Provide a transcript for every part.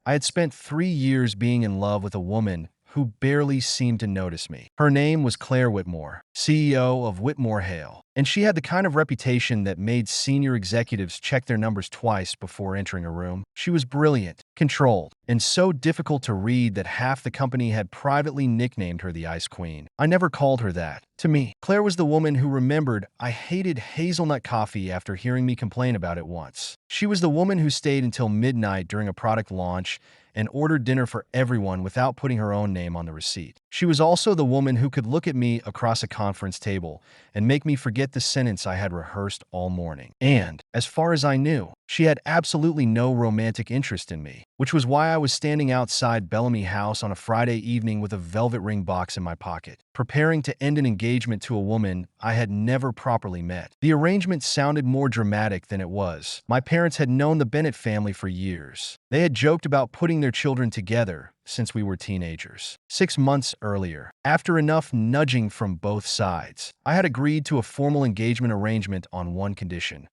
I had spent 3 years being in love with a woman who barely seemed to notice me. Her name was Claire Whitmore, CEO of Whitmore Hale, and she had the kind of reputation that made senior executives check their numbers twice before entering a room. She was brilliant, controlled, and so difficult to read that half the company had privately nicknamed her the Ice Queen. I never called her that. To me, Claire was the woman who remembered I hated hazelnut coffee after hearing me complain about it once. She was the woman who stayed until midnight during a product launch and ordered dinner for everyone without putting her own name on the receipt. She was also the woman who could look at me across a conference table and make me forget the sentence I had rehearsed all morning. And, as far as I knew, she had absolutely no romantic interest in me, which was why I was standing outside Bellamy House on a Friday evening with a velvet ring box in my pocket, preparing to end an engagement to a woman I had never properly met. The arrangement sounded more dramatic than it was. My parents had known the Bennett family for years. They had joked about putting their children together since we were teenagers. 6 months earlier, after enough nudging from both sides, I had agreed to a formal engagement arrangement on one condition.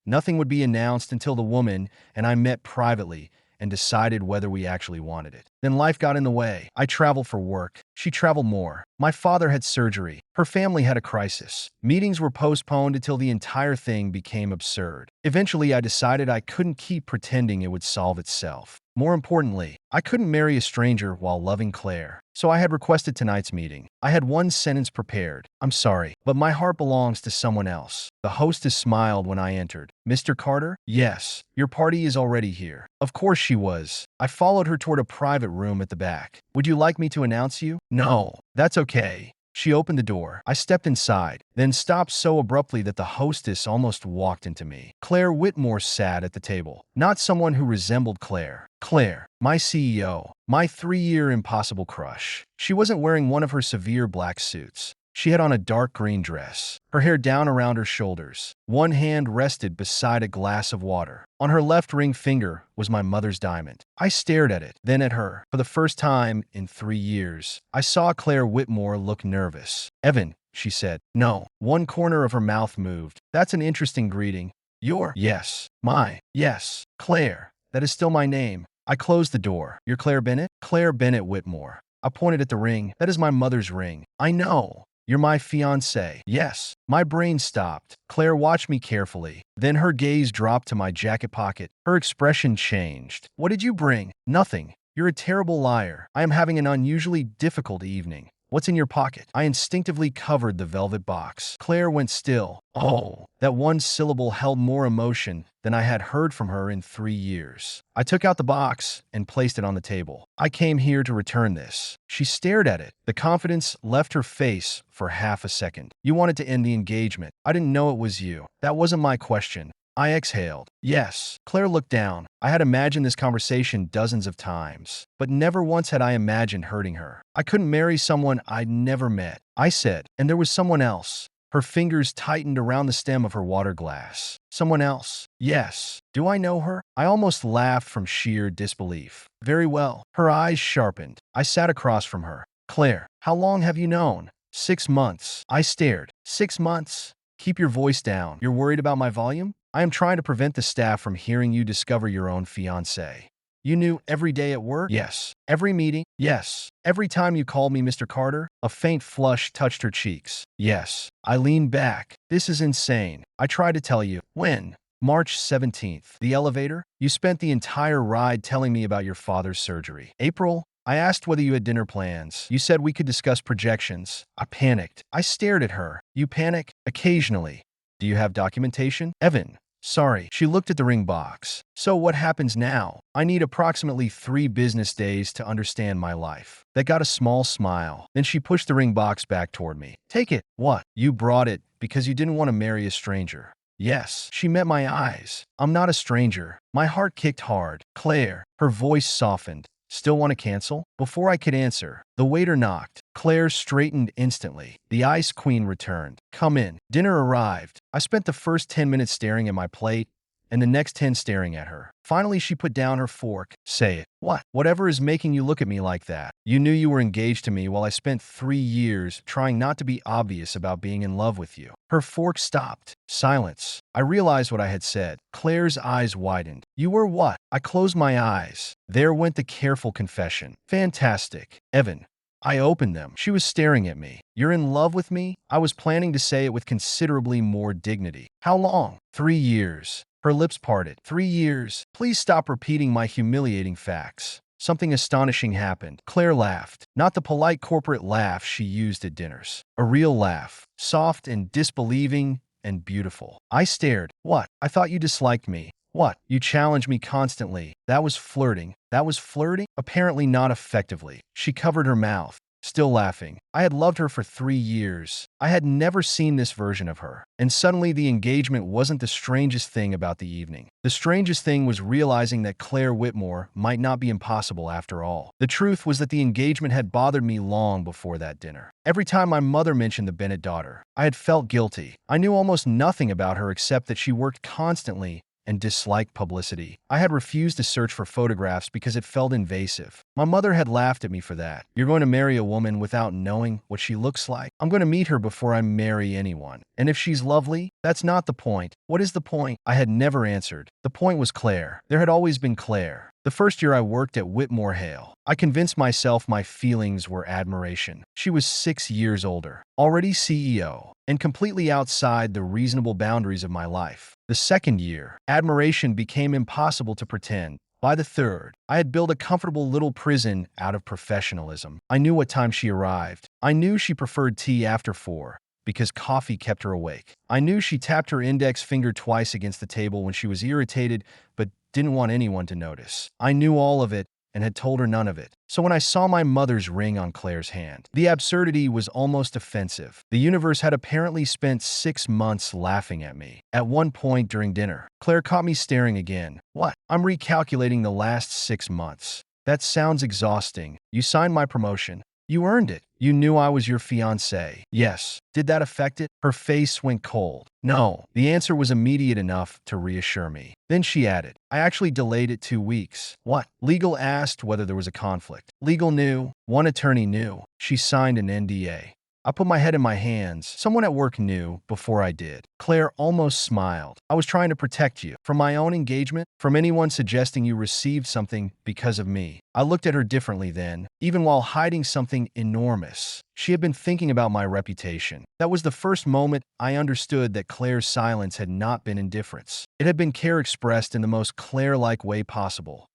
Nothing would be announced until the woman and I met privately and decided whether we actually wanted it. Then life got in the way. I traveled for work. She traveled more. My father had surgery. Her family had a crisis. Meetings were postponed until the entire thing became absurd. Eventually, I decided I couldn't keep pretending it would solve itself. More importantly, I couldn't marry a stranger while loving Claire. So I had requested tonight's meeting. I had one sentence prepared. "I'm sorry, but my heart belongs to someone else." The hostess smiled when I entered. "Mr. Carter?" "Yes, your party is already here." Of course she was. I followed her toward a private room at the back. "Would you like me to announce you?" "No, that's okay." She opened the door. I stepped inside, then stopped so abruptly that the hostess almost walked into me. Claire Whitmore sat at the table, not someone who resembled Claire. Claire, my CEO, my 3-year impossible crush. She wasn't wearing one of her severe black suits. She had on a dark green dress, her hair down around her shoulders. One hand rested beside a glass of water. On her left ring finger was my mother's diamond. I stared at it, then at her. For the first time in 3 years, I saw Claire Whitmore look nervous. "Evan," she said. "No." One corner of her mouth moved. "That's an interesting greeting." "Your?" "Yes." "My?" "Yes." "Claire. That is still my name." I closed the door. "You're Claire Bennett?" "Claire Bennett Whitmore." I pointed at the ring. "That is my mother's ring." "I know. You're my fiancée." "Yes." My brain stopped. Claire watched me carefully. Then her gaze dropped to my jacket pocket. Her expression changed. "What did you bring?" "Nothing. You're a terrible liar. I am having an unusually difficult evening." "What's in your pocket?" I instinctively covered the velvet box. Claire went still. "Oh." That one syllable held more emotion than I had heard from her in 3 years. I took out the box and placed it on the table. "I came here to return this." She stared at it. The confidence left her face for half a second. "You wanted to end the engagement. I didn't know it was you." "That wasn't my question." I exhaled. "Yes." Claire looked down. I had imagined this conversation dozens of times, but never once had I imagined hurting her. "I couldn't marry someone I'd never met," I said, "and there was someone else." Her fingers tightened around the stem of her water glass. "Someone else?" "Yes." "Do I know her?" I almost laughed from sheer disbelief. "Very well." Her eyes sharpened. I sat across from her. "Claire, how long have you known?" 6 months. I stared. 6 months? Keep your voice down. You're worried about my volume? I am trying to prevent the staff from hearing you discover your own fiancé. "You knew every day at work?" "Yes." "Every meeting?" "Yes." "Every time you called me Mr. Carter?" A faint flush touched her cheeks. "Yes." I leaned back. "This is insane. I tried to tell you." "When?" "March 17th. The elevator? You spent the entire ride telling me about your father's surgery." "April?" I asked whether you had dinner plans. You said we could discuss projections. I panicked. I stared at her. "You panic?" "Occasionally." "Do you have documentation?" "Evan." "Sorry." She looked at the ring box. "So what happens now?" "I need approximately 3 business days to understand my life." That got a small smile. Then she pushed the ring box back toward me. "Take it." "What?" "You brought it because you didn't want to marry a stranger." "Yes." She met my eyes. "I'm not a stranger." My heart kicked hard. "Claire." Her voice softened. "Still want to cancel?" Before I could answer, the waiter knocked. Claire straightened instantly. The Ice Queen returned. "Come in." Dinner arrived. I spent the first 10 minutes staring at my plate, and the next 10 staring at her. Finally, she put down her fork. "Say it." "What?" "Whatever is making you look at me like that. You knew you were engaged to me while I spent 3 years trying not to be obvious about being in love with you." Her fork stopped. Silence. I realized what I had said. Claire's eyes widened. "You were what?" I closed my eyes. There went the careful confession. Fantastic. Evan. I opened them. She was staring at me. You're in love with me? I was planning to say it with considerably more dignity. How long? 3 years. Her lips parted. 3 years. Please stop repeating my humiliating facts. Something astonishing happened. Claire laughed. Not the polite corporate laugh she used at dinners. A real laugh. Soft and disbelieving and beautiful. I stared. What? I thought you disliked me. What? You challenged me constantly. That was flirting. That was flirting? Apparently not effectively. She covered her mouth, still laughing. I had loved her for 3 years. I had never seen this version of her. And suddenly the engagement wasn't the strangest thing about the evening. The strangest thing was realizing that Claire Whitmore might not be impossible after all. The truth was that the engagement had bothered me long before that dinner. Every time my mother mentioned the Bennett daughter, I had felt guilty. I knew almost nothing about her except that she worked constantly and disliked publicity. I had refused to search for photographs because it felt invasive. My mother had laughed at me for that. You're going to marry a woman without knowing what she looks like? I'm going to meet her before I marry anyone. And if she's lovely, that's not the point. What is the point? I had never answered. The point was Claire. There had always been Claire. The first year I worked at Whitmore Hale, I convinced myself my feelings were admiration. She was 6 years older, already CEO, and completely outside the reasonable boundaries of my life. The second year, admiration became impossible to pretend. By the third, I had built a comfortable little prison out of professionalism. I knew what time she arrived. I knew she preferred tea after 4 because coffee kept her awake. I knew she tapped her index finger twice against the table when she was irritated but didn't want anyone to notice. I knew all of it and had told her none of it. So when I saw my mother's ring on Claire's hand, the absurdity was almost offensive. The universe had apparently spent 6 months laughing at me. At one point during dinner, Claire caught me staring again. What? I'm recalculating the last 6 months. That sounds exhausting. You signed my promotion. You earned it. You knew I was your fiancé. Yes. Did that affect it? Her face went cold. No. The answer was immediate enough to reassure me. Then she added, I actually delayed it 2 weeks. What? Legal asked whether there was a conflict. Legal knew. One attorney knew. She signed an NDA. I put my head in my hands. Someone at work knew before I did. Claire almost smiled. I was trying to protect you. From my own engagement? From anyone suggesting you received something because of me. I looked at her differently then, even while hiding something enormous. She had been thinking about my reputation. That was the first moment I understood that Claire's silence had not been indifference. It had been care expressed in the most Claire-like way possible.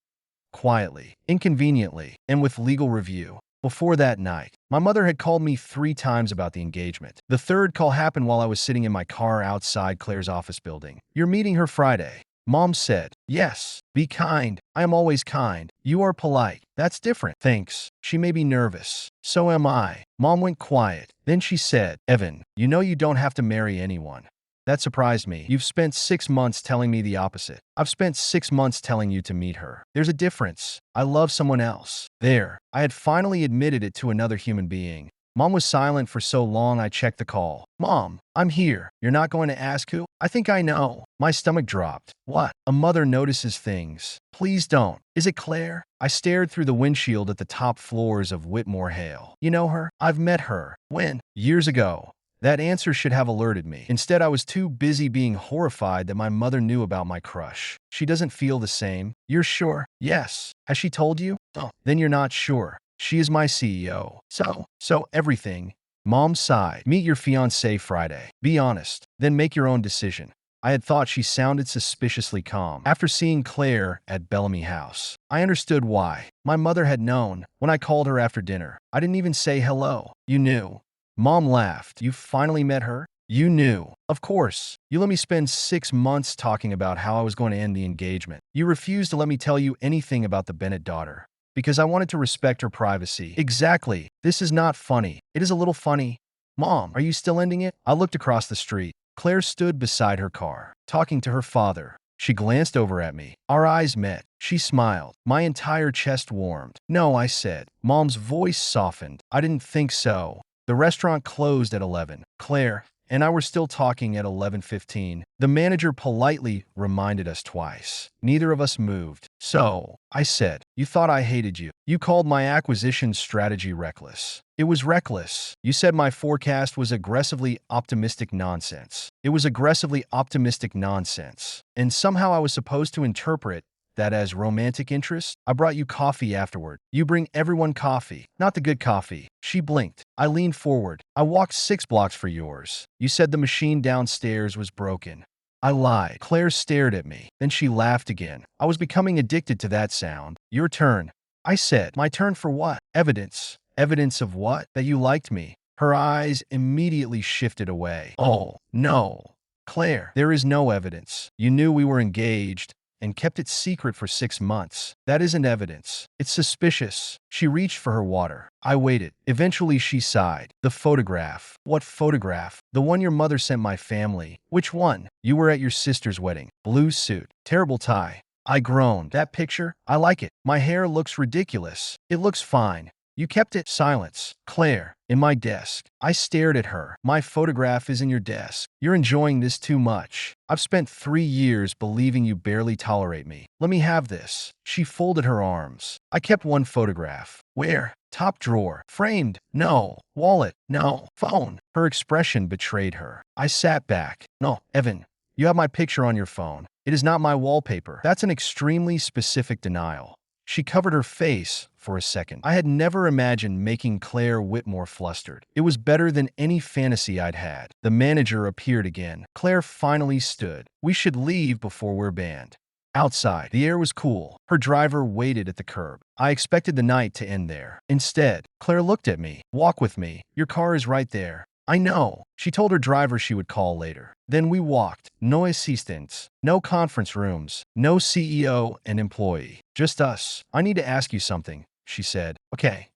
Quietly, inconveniently, and with legal review. Before that night, my mother had called me 3 times about the engagement. The third call happened while I was sitting in my car outside Claire's office building. You're meeting her Friday. Mom said, yes, be kind. I am always kind. You are polite. That's different. Thanks. She may be nervous. So am I. Mom went quiet. Then she said, Evan, you know you don't have to marry anyone. That surprised me. You've spent 6 months telling me the opposite. I've spent 6 months telling you to meet her. There's a difference. I love someone else. There. I had finally admitted it to another human being. Mom was silent for so long I checked the call. Mom, I'm here. You're not going to ask who? I think I know. My stomach dropped. What? A mother notices things. Please don't. Is it Claire? I stared through the windshield at the top floors of Whitmore Hale. You know her? I've met her. When? Years ago. That answer should have alerted me. Instead, I was too busy being horrified that my mother knew about my crush. She doesn't feel the same. You're sure? Yes. Has she told you? Oh. Then you're not sure. She is my CEO. So everything. Mom sighed. Meet your fiancé Friday. Be honest. Then make your own decision. I had thought she sounded suspiciously calm. After seeing Claire at Bellamy House, I understood why. My mother had known. When I called her after dinner, I didn't even say hello. You knew. Mom laughed. You finally met her? You knew. Of course. You let me spend 6 months talking about how I was going to end the engagement. You refused to let me tell you anything about the Bennett daughter. Because I wanted to respect her privacy. Exactly. This is not funny. It is a little funny. Mom, are you still ending it? I looked across the street. Claire stood beside her car, talking to her father. She glanced over at me. Our eyes met. She smiled. My entire chest warmed. No, I said. Mom's voice softened. I didn't think so. The restaurant closed at 11. Claire and I were still talking at 11:15. The manager politely reminded us twice. Neither of us moved. So, I said, you thought I hated you. You called my acquisition strategy reckless. It was reckless. You said my forecast was aggressively optimistic nonsense. It was aggressively optimistic nonsense. And somehow I was supposed to interpret that as romantic interest? I brought you coffee afterward. You bring everyone coffee, not the good coffee. She blinked. I leaned forward. I walked 6 blocks for yours. You said the machine downstairs was broken. I lied. Claire stared at me. Then she laughed again. I was becoming addicted to that sound. Your turn. I said. My turn for what? Evidence. Evidence of what? That you liked me. Her eyes immediately shifted away. Oh, no. Claire, there is no evidence. You knew we were engaged and kept it secret for 6 months. That isn't evidence. It's suspicious. She reached for her water. I waited. Eventually she sighed. The photograph. What photograph? The one your mother sent my family. Which one? You were at your sister's wedding. Blue suit. Terrible tie. I groaned. That picture? I like it. My hair looks ridiculous. It looks fine. You kept it. Silence. Claire. In my desk. I stared at her. My photograph is in your desk. You're enjoying this too much. I've spent 3 years believing you barely tolerate me. Let me have this. She folded her arms. I kept one photograph. Where? Top drawer. Framed. No. Wallet. No. Phone. Her expression betrayed her. I sat back. No, Evan. You have my picture on your phone. It is not my wallpaper. That's an extremely specific denial. She covered her face for a second. I had never imagined making Claire Whitmore flustered. It was better than any fantasy I'd had. The manager appeared again. Claire finally stood. We should leave before we're banned. Outside, the air was cool. Her driver waited at the curb. I expected the night to end there. Instead, Claire looked at me. Walk with me. Your car is right there. I know. She told her driver she would call later. Then we walked. No assistants, no conference rooms, no CEO and employee. Just us. I need to ask you something, she said. Okay.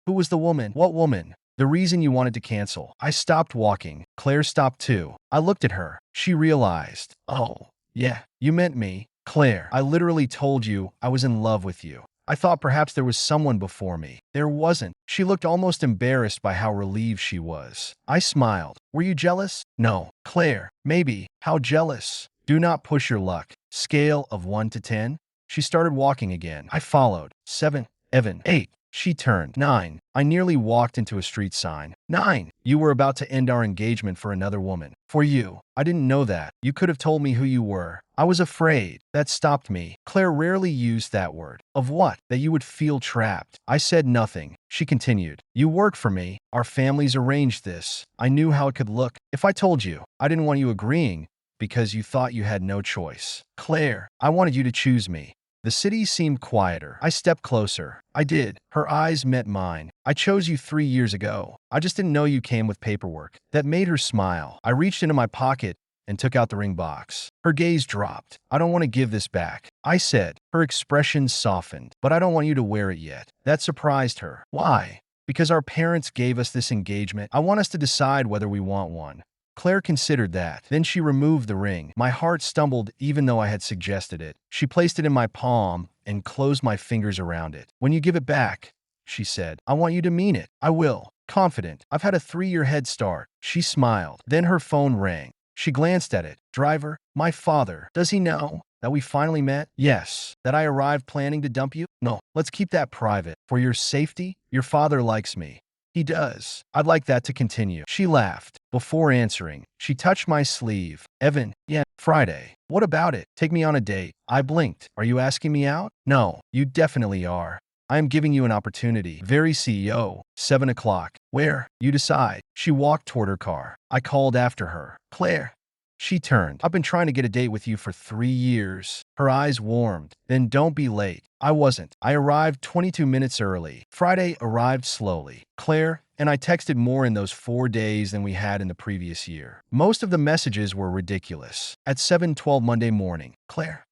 Who was the woman? What woman? The reason you wanted to cancel. I stopped walking. Claire stopped too. I looked at her. She realized. Oh, yeah, you meant me. Claire, I literally told you I was in love with you. I thought perhaps there was someone before me. There wasn't. She looked almost embarrassed by how relieved she was. I smiled. Were you jealous? No. Claire, maybe. How jealous? Do not push your luck. Scale of 1 to 10. She started walking again. I followed. 7. Evan. 8. She turned. 9. I nearly walked into a street sign. 9. You were about to end our engagement for another woman. For you. I didn't know that. You could have told me who you were. I was afraid. That stopped me. Claire rarely used that word. Of what? That you would feel trapped. I said nothing. She continued. You work for me. Our families arranged this. I knew how it could look. If I told you, I didn't want you agreeing because you thought you had no choice. Claire, I wanted you to choose me. The city seemed quieter. I stepped closer. I did. Her eyes met mine. I chose you 3 years ago. I just didn't know you came with paperwork. That made her smile. I reached into my pocket and took out the ring box. Her gaze dropped. I don't want to give this back. I said. Her expression softened. But I don't want you to wear it yet. That surprised her. Why? Because our parents gave us this engagement. I want us to decide whether we want one. Claire considered that. Then she removed the ring. My heart stumbled even though I had suggested it. She placed it in my palm and closed my fingers around it. When you give it back, she said, I want you to mean it. I will. Confident. I've had a 3-year head start. She smiled. Then her phone rang. She glanced at it. Driver, my father. Does he know that we finally met? Yes. That I arrived planning to dump you? No. Let's keep that private. For your safety, your father likes me. He does. I'd like that to continue. She laughed. Before answering, she touched my sleeve. Evan, yeah, Friday. What about it? Take me on a date. I blinked. Are you asking me out? No, you definitely are. I am giving you an opportunity. Very CEO. 7 o'clock. Where? You decide. She walked toward her car. I called after her. Claire. She turned. I've been trying to get a date with you for 3 years. Her eyes warmed. Then don't be late. I wasn't. I arrived 22 minutes early. Friday arrived slowly. Claire and I texted more in those 4 days than we had in the previous year. Most of the messages were ridiculous. At 7:12 Monday morning. Claire,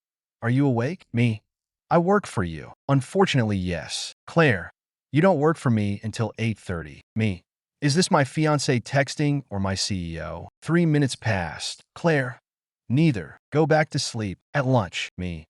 are you awake? Me. I work for you. Unfortunately, yes. Claire, you don't work for me until 8:30. Me. Is this my fiancé texting or my CEO? 3 minutes passed. Claire, neither. Go back to sleep. At lunch. Me.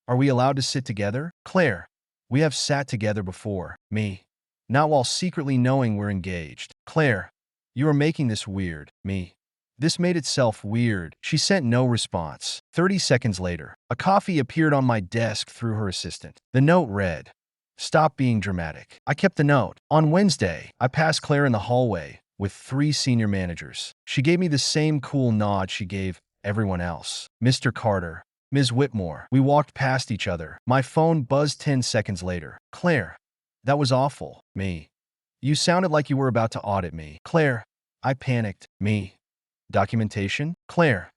Are we allowed to sit together? Claire, we have sat together before. Me. Not while secretly knowing we're engaged. Claire, you are making this weird. Me. This made itself weird. She sent no response. 30 seconds later, a coffee appeared on my desk through her assistant. The note read, Stop being dramatic. I kept the note. On Wednesday, I passed Claire in the hallway with 3 senior managers. She gave me the same cool nod she gave everyone else. Mr. Carter, Ms. Whitmore. We walked past each other. My phone buzzed 10 seconds later. Claire. That was awful. Me. You sounded like you were about to audit me. Claire. I panicked. Me. Documentation? Claire.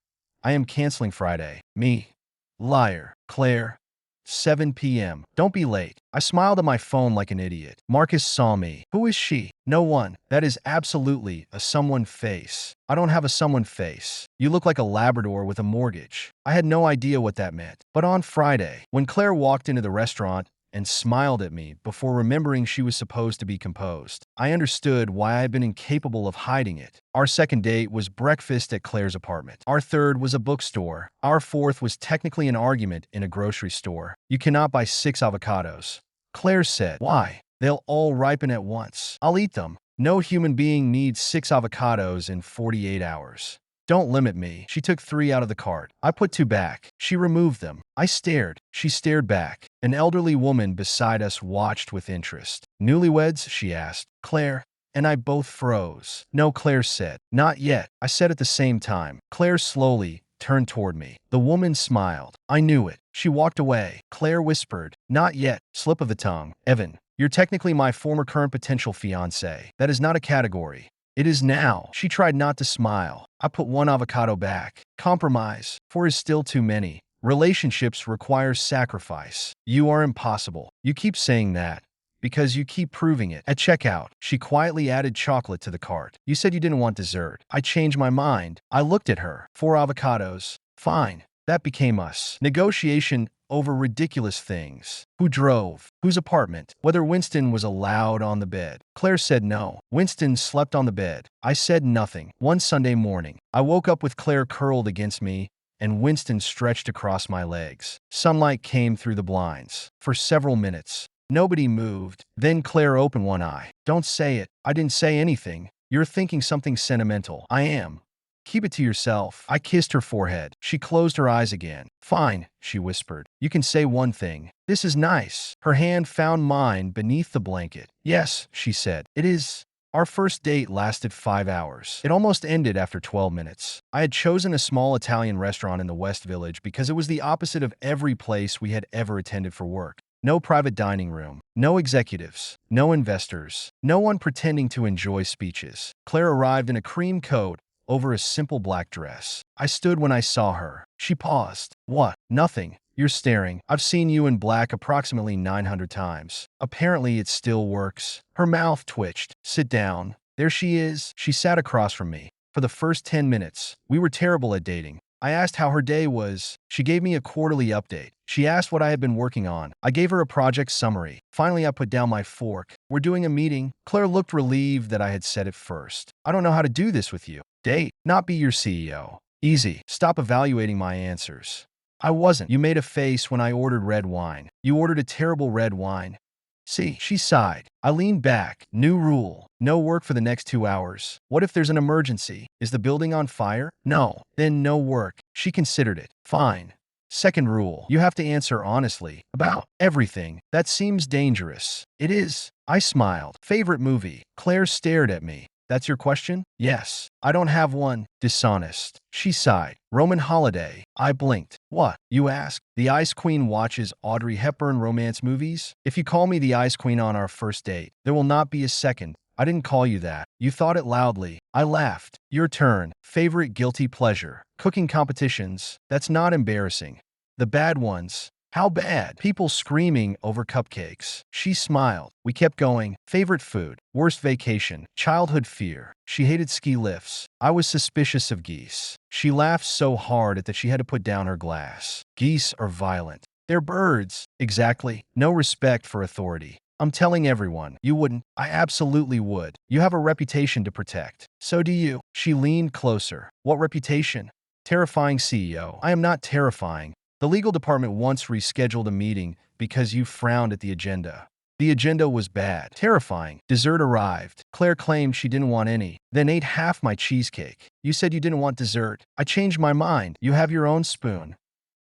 I am canceling Friday. Me. Liar. Claire. 7 p.m. Don't be late. I smiled at my phone like an idiot. Marcus saw me. Who is she? No one. That is absolutely a someone face. I don't have a someone face. You look like a Labrador with a mortgage. I had no idea what that meant. But on Friday, when Claire walked into the restaurant and smiled at me before remembering she was supposed to be composed, I understood why I had been incapable of hiding it. Our second date was breakfast at Claire's apartment. Our third was a bookstore. Our fourth was technically an argument in a grocery store. You cannot buy 6 avocados. Claire said, why? They'll all ripen at once. I'll eat them. No human being needs 6 avocados in 48 hours. Don't limit me. She took 3 out of the cart. I put 2 back. She removed them. I stared. She stared back. An elderly woman beside us watched with interest. Newlyweds? She asked. Claire and I both froze. No, Claire said. Not yet. I said at the same time. Claire slowly turned toward me. The woman smiled. I knew it. She walked away. Claire whispered. Not yet. Slip of the tongue. Evan, you're technically my former current potential fiancé. That is not a category. It is now. She tried not to smile. I put 1 avocado back. Compromise. 4 is still too many. Relationships require sacrifice. You are impossible. You keep saying that because you keep proving it. At checkout, she quietly added chocolate to the cart. You said you didn't want dessert. I changed my mind. I looked at her. 4 avocados. Fine. That became us. Negotiation over ridiculous things. Who drove? Whose apartment? Whether Winston was allowed on the bed. Claire said no. Winston slept on the bed. I said nothing. One Sunday morning, I woke up with Claire curled against me and Winston stretched across my legs. Sunlight came through the blinds. For several minutes, nobody moved. Then Claire opened one eye. Don't say it. I didn't say anything. You're thinking something sentimental. I am. Keep it to yourself. I kissed her forehead. She closed her eyes again. Fine, she whispered. You can say one thing. This is nice. Her hand found mine beneath the blanket. Yes, she said. It is. Our first date lasted 5 hours. It almost ended after 12 minutes. I had chosen a small Italian restaurant in the West Village because it was the opposite of every place we had ever attended for work. No private dining room, no executives, no investors, no one pretending to enjoy speeches. Claire arrived in a cream coat over a simple black dress. I stood when I saw her. She paused. What? Nothing. You're staring. I've seen you in black approximately 900 times. Apparently it still works. Her mouth twitched. Sit down. There she is. She sat across from me. For the first 10 minutes, we were terrible at dating. I asked how her day was. She gave me a quarterly update. She asked what I had been working on. I gave her a project summary. Finally, I put down my fork. We're doing a meeting. Claire looked relieved that I had said it first. I don't know how to do this with you. Date, not be your CEO. Easy. Stop evaluating my answers. I wasn't. You made a face when I ordered red wine. You ordered a terrible red wine. See, she sighed. I leaned back. New rule. No work for the next 2 hours. What if there's an emergency? Is the building on fire? No. Then no work. She considered it. Fine. Second rule. You have to answer honestly about everything. That seems dangerous. It is. I smiled. Favorite movie? Claire stared at me. That's your question? Yes. I don't have one. Dishonest. She sighed. Roman holiday. I blinked. What? You asked? The Ice Queen watches Audrey Hepburn romance movies? If you call me the Ice Queen on our first date, there will not be a second. I didn't call you that. You thought it loudly. I laughed. Your turn. Favorite guilty pleasure. Cooking competitions. That's not embarrassing. The bad ones. How bad? People screaming over cupcakes. She smiled. We kept going. Favorite food. Worst vacation. Childhood fear. She hated ski lifts. I was suspicious of geese. She laughed so hard that she had to put down her glass. Geese are violent. They're birds. Exactly. No respect for authority. I'm telling everyone. You wouldn't. I absolutely would. You have a reputation to protect. So do you. She leaned closer. What reputation? Terrifying CEO. I am not terrifying. The legal department once rescheduled a meeting because you frowned at the agenda. The agenda was bad. Terrifying. Dessert arrived. Claire claimed she didn't want any, then ate half my cheesecake. You said you didn't want dessert. I changed my mind. You have your own spoon.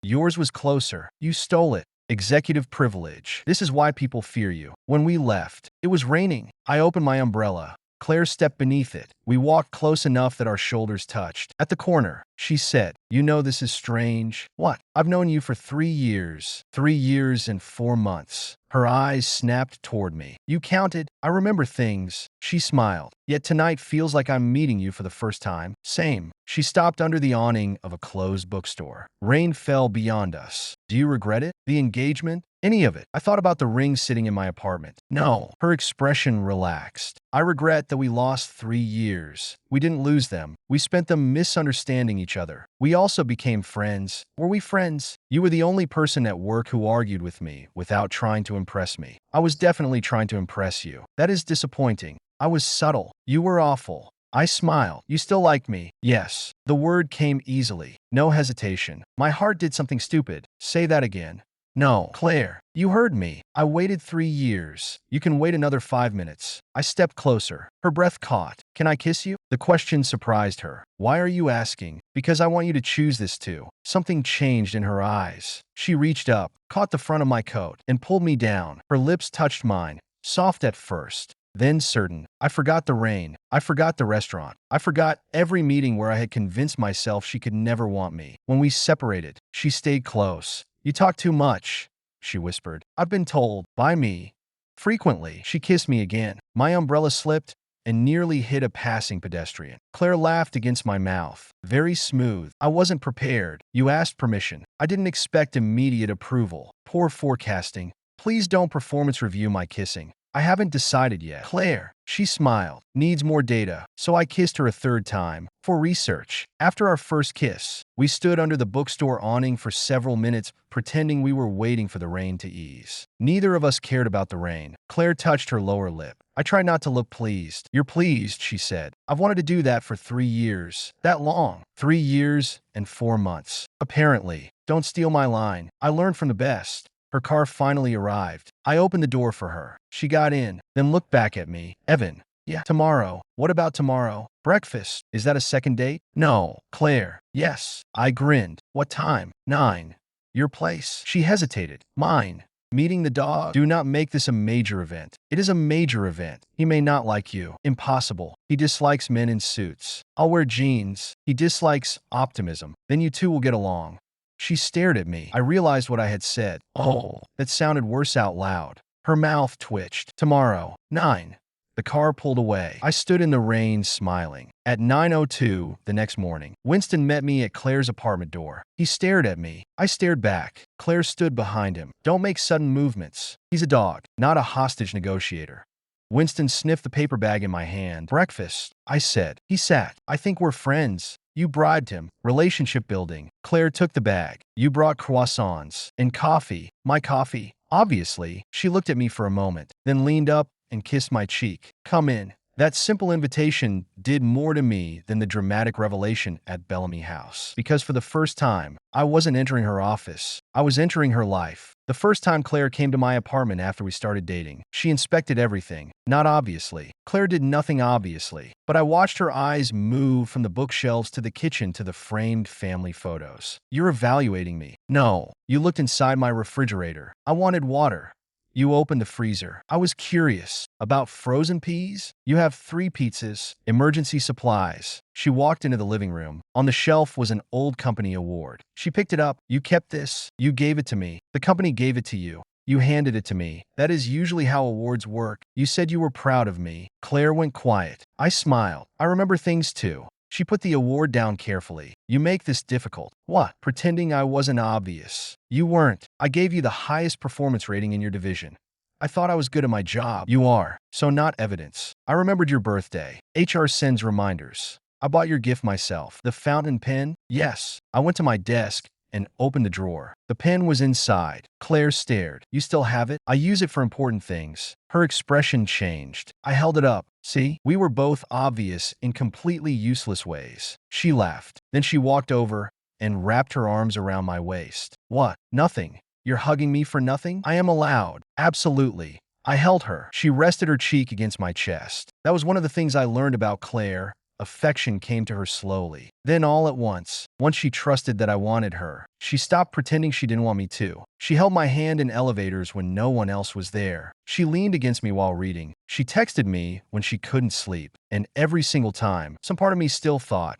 Yours was closer. You stole it. Executive privilege. This is why people fear you. When we left, it was raining. I opened my umbrella. Claire stepped beneath it. We walked close enough that our shoulders touched. At the corner, she said, "You know this is strange." "What?" "I've known you for 3 years. 3 years and 4 months." Her eyes snapped toward me. "You counted?" "I remember things." She smiled. "Yet tonight feels like I'm meeting you for the first time." "Same." She stopped under the awning of a closed bookstore. Rain fell beyond us. "Do you regret it? The engagement? Any of it?" I thought about the ring sitting in my apartment. "No." Her expression relaxed. "I regret that we lost 3 years. We didn't lose them. We spent them misunderstanding each other. We also became friends. Were we friends? You were the only person at work who argued with me without trying to impress me. I was definitely trying to impress you. That is disappointing. I was subtle. You were awful." I smiled. "You still like me?" "Yes." The word came easily. No hesitation. "My heart did something stupid." "Say that again." "No." "Claire, you heard me. I waited 3 years. You can wait another 5 minutes." I stepped closer. Her breath caught. "Can I kiss you?" The question surprised her. "Why are you asking?" "Because I want you to choose this too." Something changed in her eyes. She reached up, caught the front of my coat, and pulled me down. Her lips touched mine, soft at first, then certain. I forgot the rain. I forgot the restaurant. I forgot every meeting where I had convinced myself she could never want me. When we separated, she stayed close. "You talk too much," she whispered. "I've been told." "By me." Frequently. She kissed me again. My umbrella slipped and nearly hit a passing pedestrian. Claire laughed against my mouth. Very smooth. "I wasn't prepared. You asked permission. I didn't expect immediate approval. Poor forecasting. Please don't performance review my kissing. I haven't decided yet." "Claire." She smiled. "Needs more data." So I kissed her a third time, for research. After our first kiss, we stood under the bookstore awning for several minutes, pretending we were waiting for the rain to ease. Neither of us cared about the rain. Claire touched her lower lip. I tried not to look pleased. "You're pleased," she said. "I've wanted to do that for 3 years. That long. 3 years and 4 months. Apparently. Don't steal my line. I learned from the best." Her car finally arrived. I opened the door for her. She got in, then looked back at me. "Evan." "Yeah." "Tomorrow." "What about tomorrow?" "Breakfast." "Is that a second date?" "No." "Claire." "Yes." I grinned. "What time?" "9." "Your place?" She hesitated. "Mine." "Meeting the dog?" "Do not make this a major event." "It is a major event." "He may not like you." "Impossible. He dislikes men in suits." "I'll wear jeans." "He dislikes optimism." "Then you two will get along." She stared at me. I realized what I had said. "Oh." That sounded worse out loud. Her mouth twitched. "Tomorrow. 9." The car pulled away. I stood in the rain, smiling. At 9:02 the next morning, Winston met me at Claire's apartment door. He stared at me. I stared back. Claire stood behind him. "Don't make sudden movements. He's a dog, not a hostage negotiator." Winston sniffed the paper bag in my hand. "Breakfast," I said. He sat. "I think we're friends." "You bribed him." "Relationship building." Claire took the bag. "You brought croissants." "And coffee." "My coffee." "Obviously." She looked at me for a moment, then leaned up and kissed my cheek. "Come in." That simple invitation did more to me than the dramatic revelation at Bellamy House. Because for the first time, I wasn't entering her office. I was entering her life. The first time Claire came to my apartment after we started dating, she inspected everything. Not obviously. Claire did nothing obviously. But I watched her eyes move from the bookshelves to the kitchen to the framed family photos. "You're evaluating me." "No." "You looked inside my refrigerator." "I wanted water." "You opened the freezer." "I was curious." "About frozen peas?" "You have 3 pizzas." "Emergency supplies." She walked into the living room. On the shelf was an old company award. She picked it up. "You kept this." "You gave it to me." "The company gave it to you." "You handed it to me." "That is usually how awards work." "You said you were proud of me." Claire went quiet. I smiled. "I remember things too." She put the award down carefully. "You make this difficult." "What?" "Pretending I wasn't obvious." "You weren't. I gave you the highest performance rating in your division. I thought I was good at my job." "You are. So not evidence." "I remembered your birthday. HR sends reminders." "I bought your gift myself." "The fountain pen?" "Yes." I went to my desk and opened the drawer. The pen was inside. Claire stared. "You still have it?" "I use it for important things." Her expression changed. I held it up. "See? We were both obvious in completely useless ways." She laughed. Then she walked over and wrapped her arms around my waist. "What?" "Nothing." "You're hugging me for nothing?" "I am allowed." "Absolutely." I held her. She rested her cheek against my chest. That was one of the things I learned about Claire. affection came to her slowly. Then all at once she trusted that I wanted her, she stopped pretending she didn't want me to. She held my hand in elevators when no one else was there. She leaned against me while reading. She texted me when she couldn't sleep. And every single time, some part of me still thought,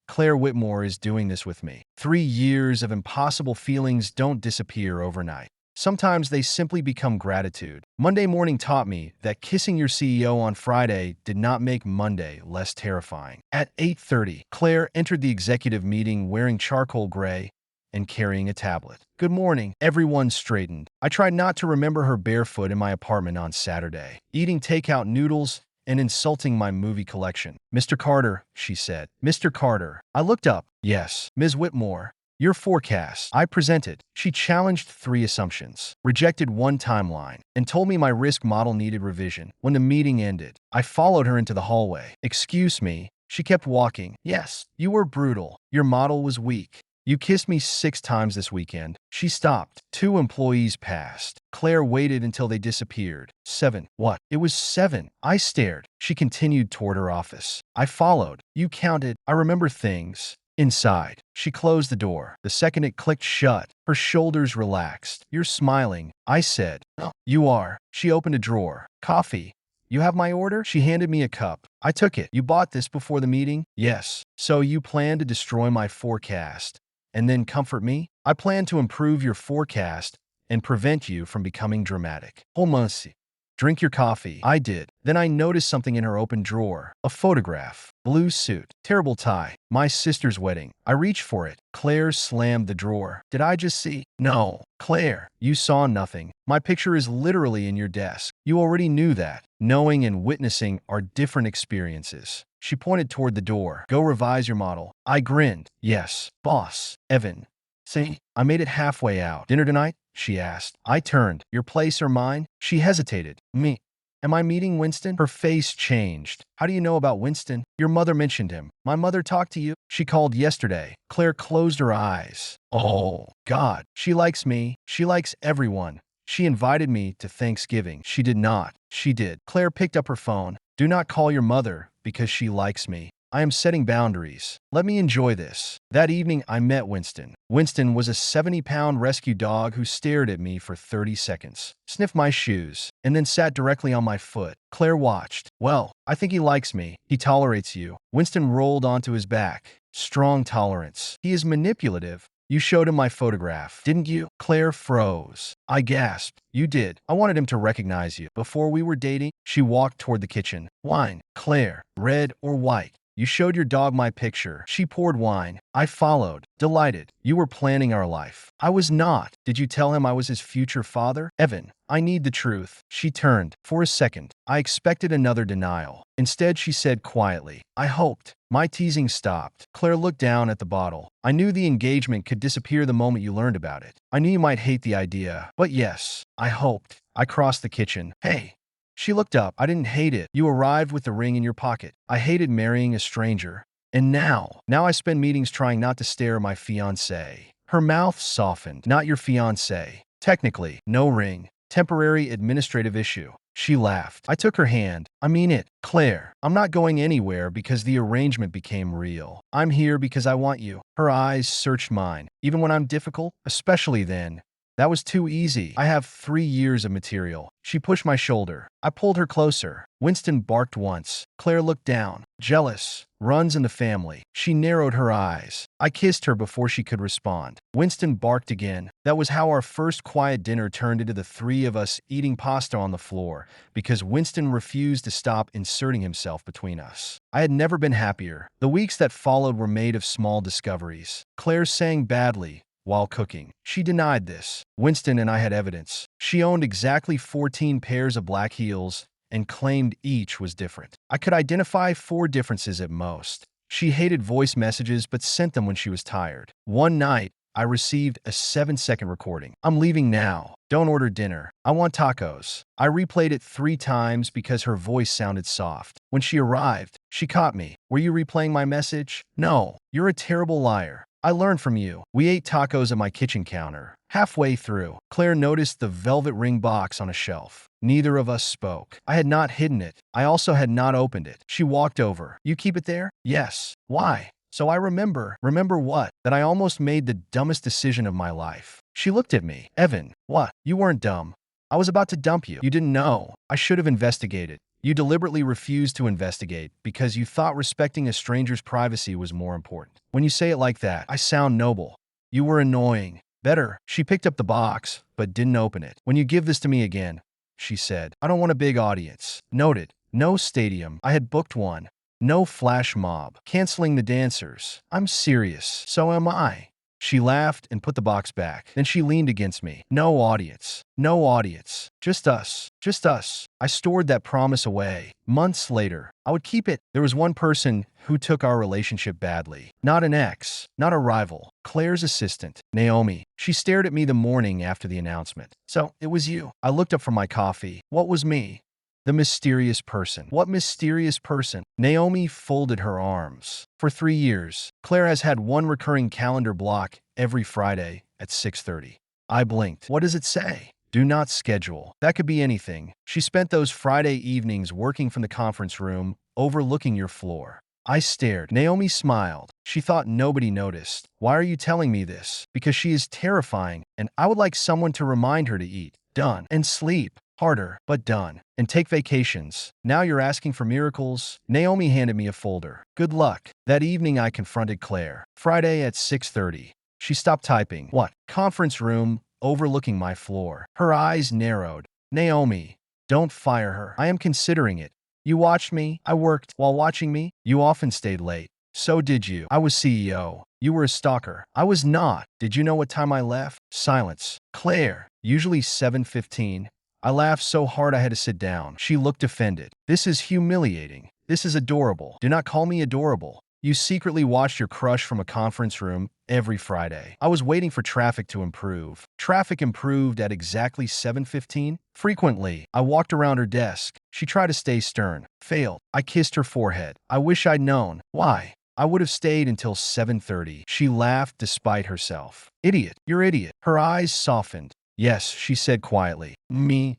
Claire Whitmore is doing this with me. 3 years of impossible feelings don't disappear overnight. Sometimes they simply become gratitude. Monday morning taught me that kissing your CEO on Friday did not make Monday less terrifying. At 8:30, Claire entered the executive meeting wearing charcoal gray and carrying a tablet. Good morning. Everyone straightened. I tried not to remember her barefoot in my apartment on Saturday, eating takeout noodles and insulting my movie collection. Mr. Carter, she said. Mr. Carter. I looked up. Yes, Ms. Whitmore. Your forecast. I presented. She challenged 3 assumptions, rejected 1 timeline, and told me my risk model needed revision. When the meeting ended, I followed her into the hallway. Excuse me. She kept walking. Yes, you were brutal. Your model was weak. You kissed me 6 times this weekend. She stopped. 2 employees passed. Claire waited until they disappeared. 7. What? It was 7. I stared. She continued toward her office. I followed. You counted. I remember things. Inside, she closed the door. The second it clicked shut, her shoulders relaxed. You're smiling, I said. No, you are. She opened a drawer. Coffee. You have my order? She handed me a cup. I took it. You bought this before the meeting? Yes. So you plan to destroy my forecast and then comfort me? I plan to improve your forecast and prevent you from becoming dramatic. Holmesi. Drink your coffee. I did. Then I noticed something in her open drawer. A photograph. Blue suit. Terrible tie. My sister's wedding. I reached for it. Claire slammed the drawer. Did I just see? No. Claire, you saw nothing. My picture is literally in your desk. You already knew that. Knowing and witnessing are different experiences. She pointed toward the door. Go revise your model. I grinned. Yes, boss. Evan. See, I made it halfway out. Dinner tonight? She asked. I turned. Your place or mine? She hesitated. Me. Am I meeting Winston? Her face changed. How do you know about Winston? Your mother mentioned him. My mother talked to you? She called yesterday. Claire closed her eyes. Oh, God. She likes me. She likes everyone. She invited me to Thanksgiving. She did not. She did. Claire picked up her phone. Do not call your mother because she likes me. I am setting boundaries. Let me enjoy this. That evening, I met Winston. Winston was a 70-pound rescue dog who stared at me for 30 seconds, sniffed my shoes, and then sat directly on my foot. Claire watched. Well, I think he likes me. He tolerates you. Winston rolled onto his back. Strong tolerance. He is manipulative. You showed him my photograph, didn't you? Claire froze. I gasped. You did. I wanted him to recognize you. Before we were dating, she walked toward the kitchen. Wine. Claire. Red or white? You showed your dog my picture. She poured wine. I followed, delighted. You were planning our life. I was not. Did you tell him I was his future father? Evan, I need the truth. She turned. For a second, I expected another denial. Instead, she said quietly, I hoped. My teasing stopped. Claire looked down at the bottle. I knew the engagement could disappear the moment you learned about it. I knew you might hate the idea. But yes, I hoped. I crossed the kitchen. Hey. She looked up. I didn't hate it. You arrived with the ring in your pocket. I hated marrying a stranger. And now I spend meetings trying not to stare at my fiancée. Her mouth softened. Not your fiancé. Technically, no ring. Temporary administrative issue. She laughed. I took her hand. I mean it. Claire, I'm not going anywhere because the arrangement became real. I'm here because I want you. Her eyes searched mine. Even when I'm difficult, especially then. That was too easy. I have 3 years of material. She pushed my shoulder. I pulled her closer. Winston barked once. Claire looked down. Jealous. Runs in the family. She narrowed her eyes. I kissed her before she could respond. Winston barked again. That was how our first quiet dinner turned into the 3 of us eating pasta on the floor because Winston refused to stop inserting himself between us. I had never been happier. The weeks that followed were made of small discoveries. Claire sang badly while cooking. She denied this. Winston and I had evidence. She owned exactly 14 pairs of black heels and claimed each was different. I could identify 4 differences at most. She hated voice messages but sent them when she was tired. One night, I received a 7-second recording. I'm leaving now. Don't order dinner. I want tacos. I replayed it 3 times because her voice sounded soft. When she arrived, she caught me. Were you replaying my message? No. You're a terrible liar. I learned from you. We ate tacos at my kitchen counter. Halfway through, Claire noticed the velvet ring box on a shelf. Neither of us spoke. I had not hidden it. I also had not opened it. She walked over. You keep it there? Yes. Why? So I remember. Remember what? That I almost made the dumbest decision of my life. She looked at me. Evan, what? You weren't dumb. I was about to dump you. You didn't know. I should have investigated. You deliberately refused to investigate because you thought respecting a stranger's privacy was more important. When you say it like that, I sound noble. You were annoying. Better. She picked up the box, but didn't open it. When you give this to me again, she said, I don't want a big audience. Noted. No stadium. I had booked one. No flash mob. Canceling the dancers. I'm serious. So am I. She laughed and put the box back. Then she leaned against me. No audience. No audience. Just us. Just us. I stored that promise away. Months later, I would keep it. There was one person who took our relationship badly. Not an ex. Not a rival. Claire's assistant, Naomi. She stared at me the morning after the announcement. So, it was you. I looked up from my coffee. What was me? The mysterious person. What mysterious person? Naomi folded her arms. For 3 years, Claire has had one recurring calendar block every Friday at 6:30. I blinked. What does it say? Do not schedule. That could be anything. She spent those Friday evenings working from the conference room, overlooking your floor. I stared. Naomi smiled. She thought nobody noticed. Why are you telling me this? Because she is terrifying, and I would like someone to remind her to eat. Done. And sleep. Harder, but done. And take vacations. Now you're asking for miracles? Naomi handed me a folder. Good luck. That evening I confronted Claire. Friday at 6:30. She stopped typing. What? Conference room, overlooking my floor. Her eyes narrowed. Naomi, don't fire her. I am considering it. You watched me. I worked. While watching me, you often stayed late. So did you. I was CEO. You were a stalker. I was not. Did you know what time I left? Silence. Claire, usually 7:15. I laughed so hard I had to sit down. She looked offended. This is humiliating. This is adorable. Do not call me adorable. You secretly watched your crush from a conference room every Friday. I was waiting for traffic to improve. Traffic improved at exactly 7:15. Frequently, I walked around her desk. She tried to stay stern. Failed. I kissed her forehead. I wish I'd known. Why? I would have stayed until 7:30. She laughed despite herself. Idiot. You're idiot. Her eyes softened. Yes, she said quietly. Me?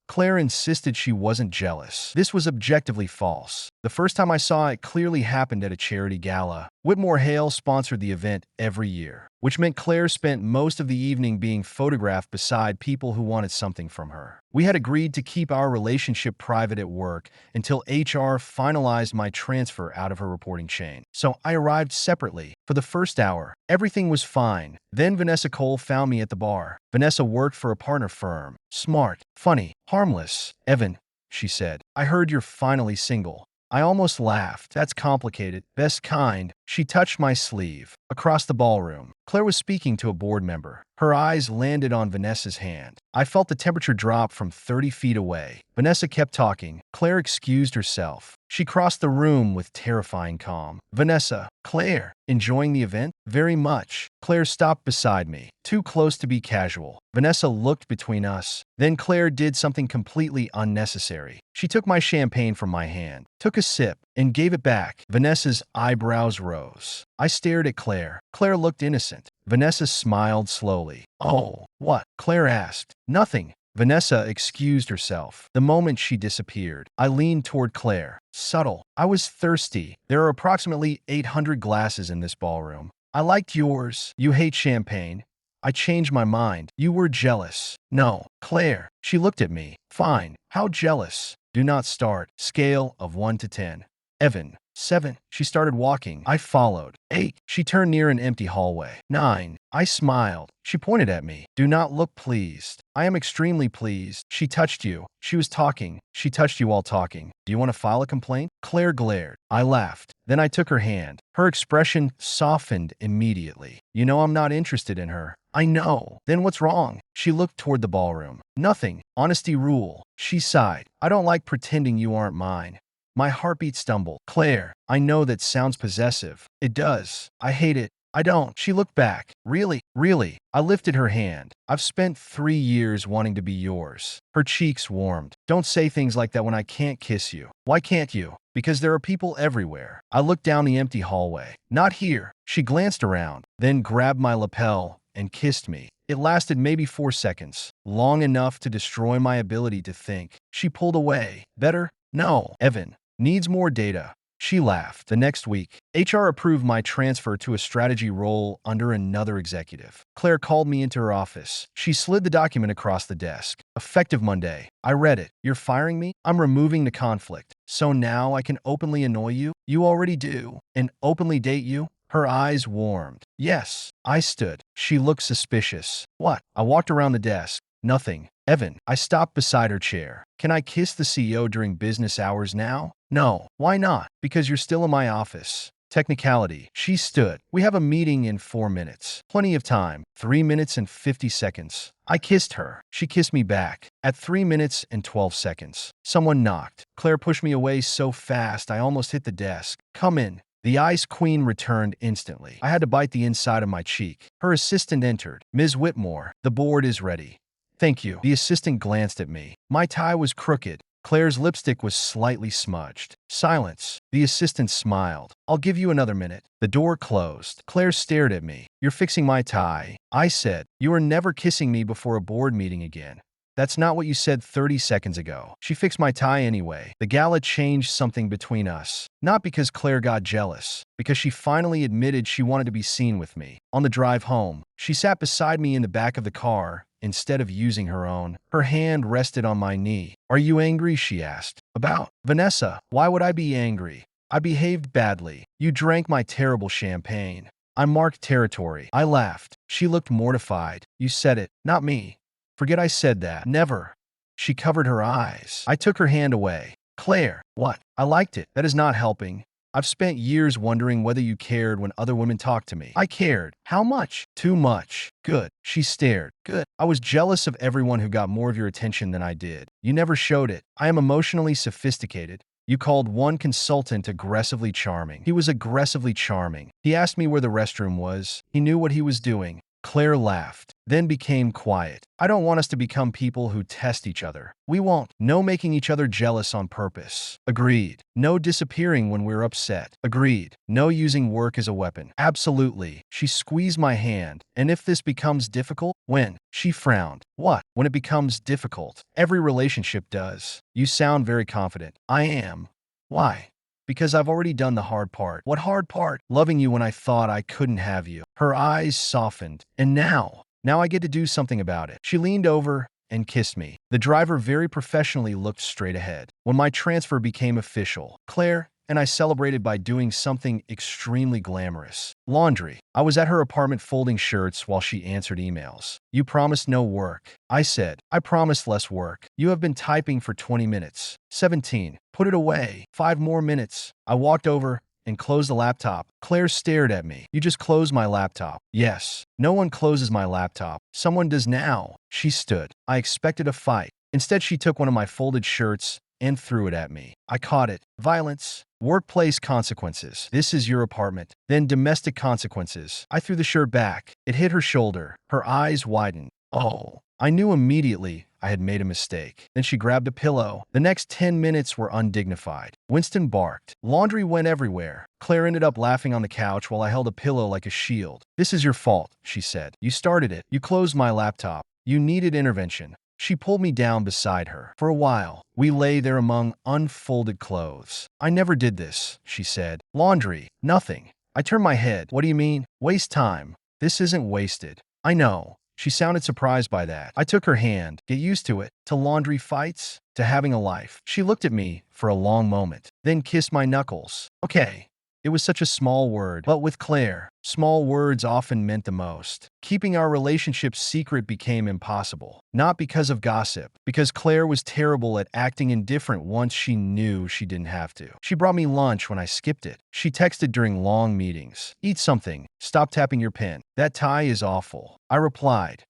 Claire insisted she wasn't jealous. This was objectively false. The first time I saw it clearly happened at a charity gala. Whitmore Hale sponsored the event every year, which meant Claire spent most of the evening being photographed beside people who wanted something from her. We had agreed to keep our relationship private at work until HR finalized my transfer out of her reporting chain. So I arrived separately. For the first hour, everything was fine. Then Vanessa Cole found me at the bar. Vanessa worked for a partner firm. Smart, funny, harmless. Evan, she said, I heard you're finally single. I almost laughed. That's complicated. Best kind. She touched my sleeve. Across the ballroom, Claire was speaking to a board member. Her eyes landed on Vanessa's hand. I felt the temperature drop from 30 feet away. Vanessa kept talking. Claire excused herself. She crossed the room with terrifying calm. Vanessa, Claire, enjoying the event? Very much. Claire stopped beside me, too close to be casual. Vanessa looked between us. Then Claire did something completely unnecessary. She took my champagne from my hand, took a sip, and gave it back. Vanessa's eyebrows rose. I stared at Claire. Claire looked innocent. Vanessa smiled slowly. Oh, what? Claire asked. Nothing. Vanessa excused herself. The moment she disappeared, I leaned toward Claire. Subtle. I was thirsty. There are approximately 800 glasses in this ballroom. I liked yours. You hate champagne. I changed my mind. You were jealous. No. Claire. She looked at me. Fine. How jealous? Do not start. Scale of 1 to 10. Evan. 7. She started walking. I followed. 8. She turned near an empty hallway. 9. I smiled. She pointed at me. Do not look pleased. I am extremely pleased. She touched you. She was talking. She touched you while talking. Do you want to file a complaint? Claire glared. I laughed. Then I took her hand. Her expression softened immediately. You know I'm not interested in her. I know. Then what's wrong? She looked toward the ballroom. Nothing. Honesty rule. She sighed. I don't like pretending you aren't mine. My heartbeat stumbled. Claire, I know that sounds possessive. It does. I hate it. I don't. She looked back. Really? Really? I lifted her hand. I've spent 3 years wanting to be yours. Her cheeks warmed. Don't say things like that when I can't kiss you. Why can't you? Because there are people everywhere. I looked down the empty hallway. Not here. She glanced around, then grabbed my lapel and kissed me. It lasted maybe 4 seconds, long enough to destroy my ability to think. She pulled away. Better? No. Evan. Needs more data. She laughed. The next week, HR approved my transfer to a strategy role under another executive. Claire called me into her office. She slid the document across the desk. Effective Monday. I read it. You're firing me? I'm removing the conflict. So now I can openly annoy you? You already do. And openly date you? Her eyes warmed. Yes. I stood. She looked suspicious. What? I walked around the desk. Nothing. Evan. I stopped beside her chair. Can I kiss the CEO during business hours now? No. Why not? Because you're still in my office. Technicality. She stood. We have a meeting in 4 minutes. Plenty of time. 3 minutes and 50 seconds. I kissed her. She kissed me back. At 3 minutes and 12 seconds. Someone knocked. Claire pushed me away so fast I almost hit the desk. Come in. The Ice Queen returned instantly. I had to bite the inside of my cheek. Her assistant entered. Ms. Whitmore, the board is ready. Thank you. The assistant glanced at me. My tie was crooked. Claire's lipstick was slightly smudged. Silence. The assistant smiled. I'll give you another minute. The door closed. Claire stared at me. You're fixing my tie. I said, you are never kissing me before a board meeting again. That's not what you said 30 seconds ago. She fixed my tie anyway. The gala changed something between us. Not because Claire got jealous, because she finally admitted she wanted to be seen with me. On the drive home, she sat beside me in the back of the car instead of using her own. Her hand rested on my knee. Are you angry? She asked. About? Vanessa, why would I be angry? I behaved badly. You drank my terrible champagne. I marked territory. I laughed. She looked mortified. You said it, not me. Forget I said that. Never. She covered her eyes. I took her hand away. Claire, what? I liked it. That is not helping. I've spent years wondering whether you cared when other women talked to me. I cared. How much? Too much. Good. She stared. Good. I was jealous of everyone who got more of your attention than I did. You never showed it. I am emotionally sophisticated. You called one consultant aggressively charming. He was aggressively charming. He asked me where the restroom was. He knew what he was doing. Claire laughed, then became quiet. I don't want us to become people who test each other. We won't. No making each other jealous on purpose. Agreed. No disappearing when we're upset. Agreed. No using work as a weapon. Absolutely. She squeezed my hand. And if this becomes difficult? When? She frowned. What? When it becomes difficult. Every relationship does. You sound very confident. I am. Why? Because I've already done the hard part. What hard part? Loving you when I thought I couldn't have you. Her eyes softened. And now I get to do something about it. She leaned over and kissed me. The driver very professionally looked straight ahead. When my transfer became official, Claire and I celebrated by doing something extremely glamorous. Laundry. I was at her apartment folding shirts while she answered emails. You promised no work. I said, I promised less work. You have been typing for 20 minutes. 17. Put it away. 5 more minutes. I walked over and closed the laptop. Claire stared at me. You just closed my laptop. Yes. No one closes my laptop. Someone does now. She stood. I expected a fight. Instead, she took one of my folded shirts and threw it at me. I caught it. Violence. Workplace consequences. This is your apartment. Then domestic consequences. I threw the shirt back. It hit her shoulder. Her eyes widened. Oh. I knew immediately I had made a mistake. Then she grabbed a pillow. The next 10 minutes were undignified. Winston barked. Laundry went everywhere. Claire ended up laughing on the couch while I held a pillow like a shield. This is your fault, she said. You started it. You closed my laptop. You needed intervention. She pulled me down beside her. For a while, we lay there among unfolded clothes. I never did this, she said. Laundry. Nothing. I turned my head. What do you mean? Waste time. This isn't wasted. I know. She sounded surprised by that. I took her hand. Get used to it. To laundry fights. To having a life. She looked at me for a long moment, then kissed my knuckles. Okay. It was such a small word, but with Claire, small words often meant the most. Keeping our relationship secret became impossible. Not because of gossip, because Claire was terrible at acting indifferent once she knew she didn't have to. She brought me lunch when I skipped it. She texted during long meetings. Eat something. Stop tapping your pen. That tie is awful. I replied.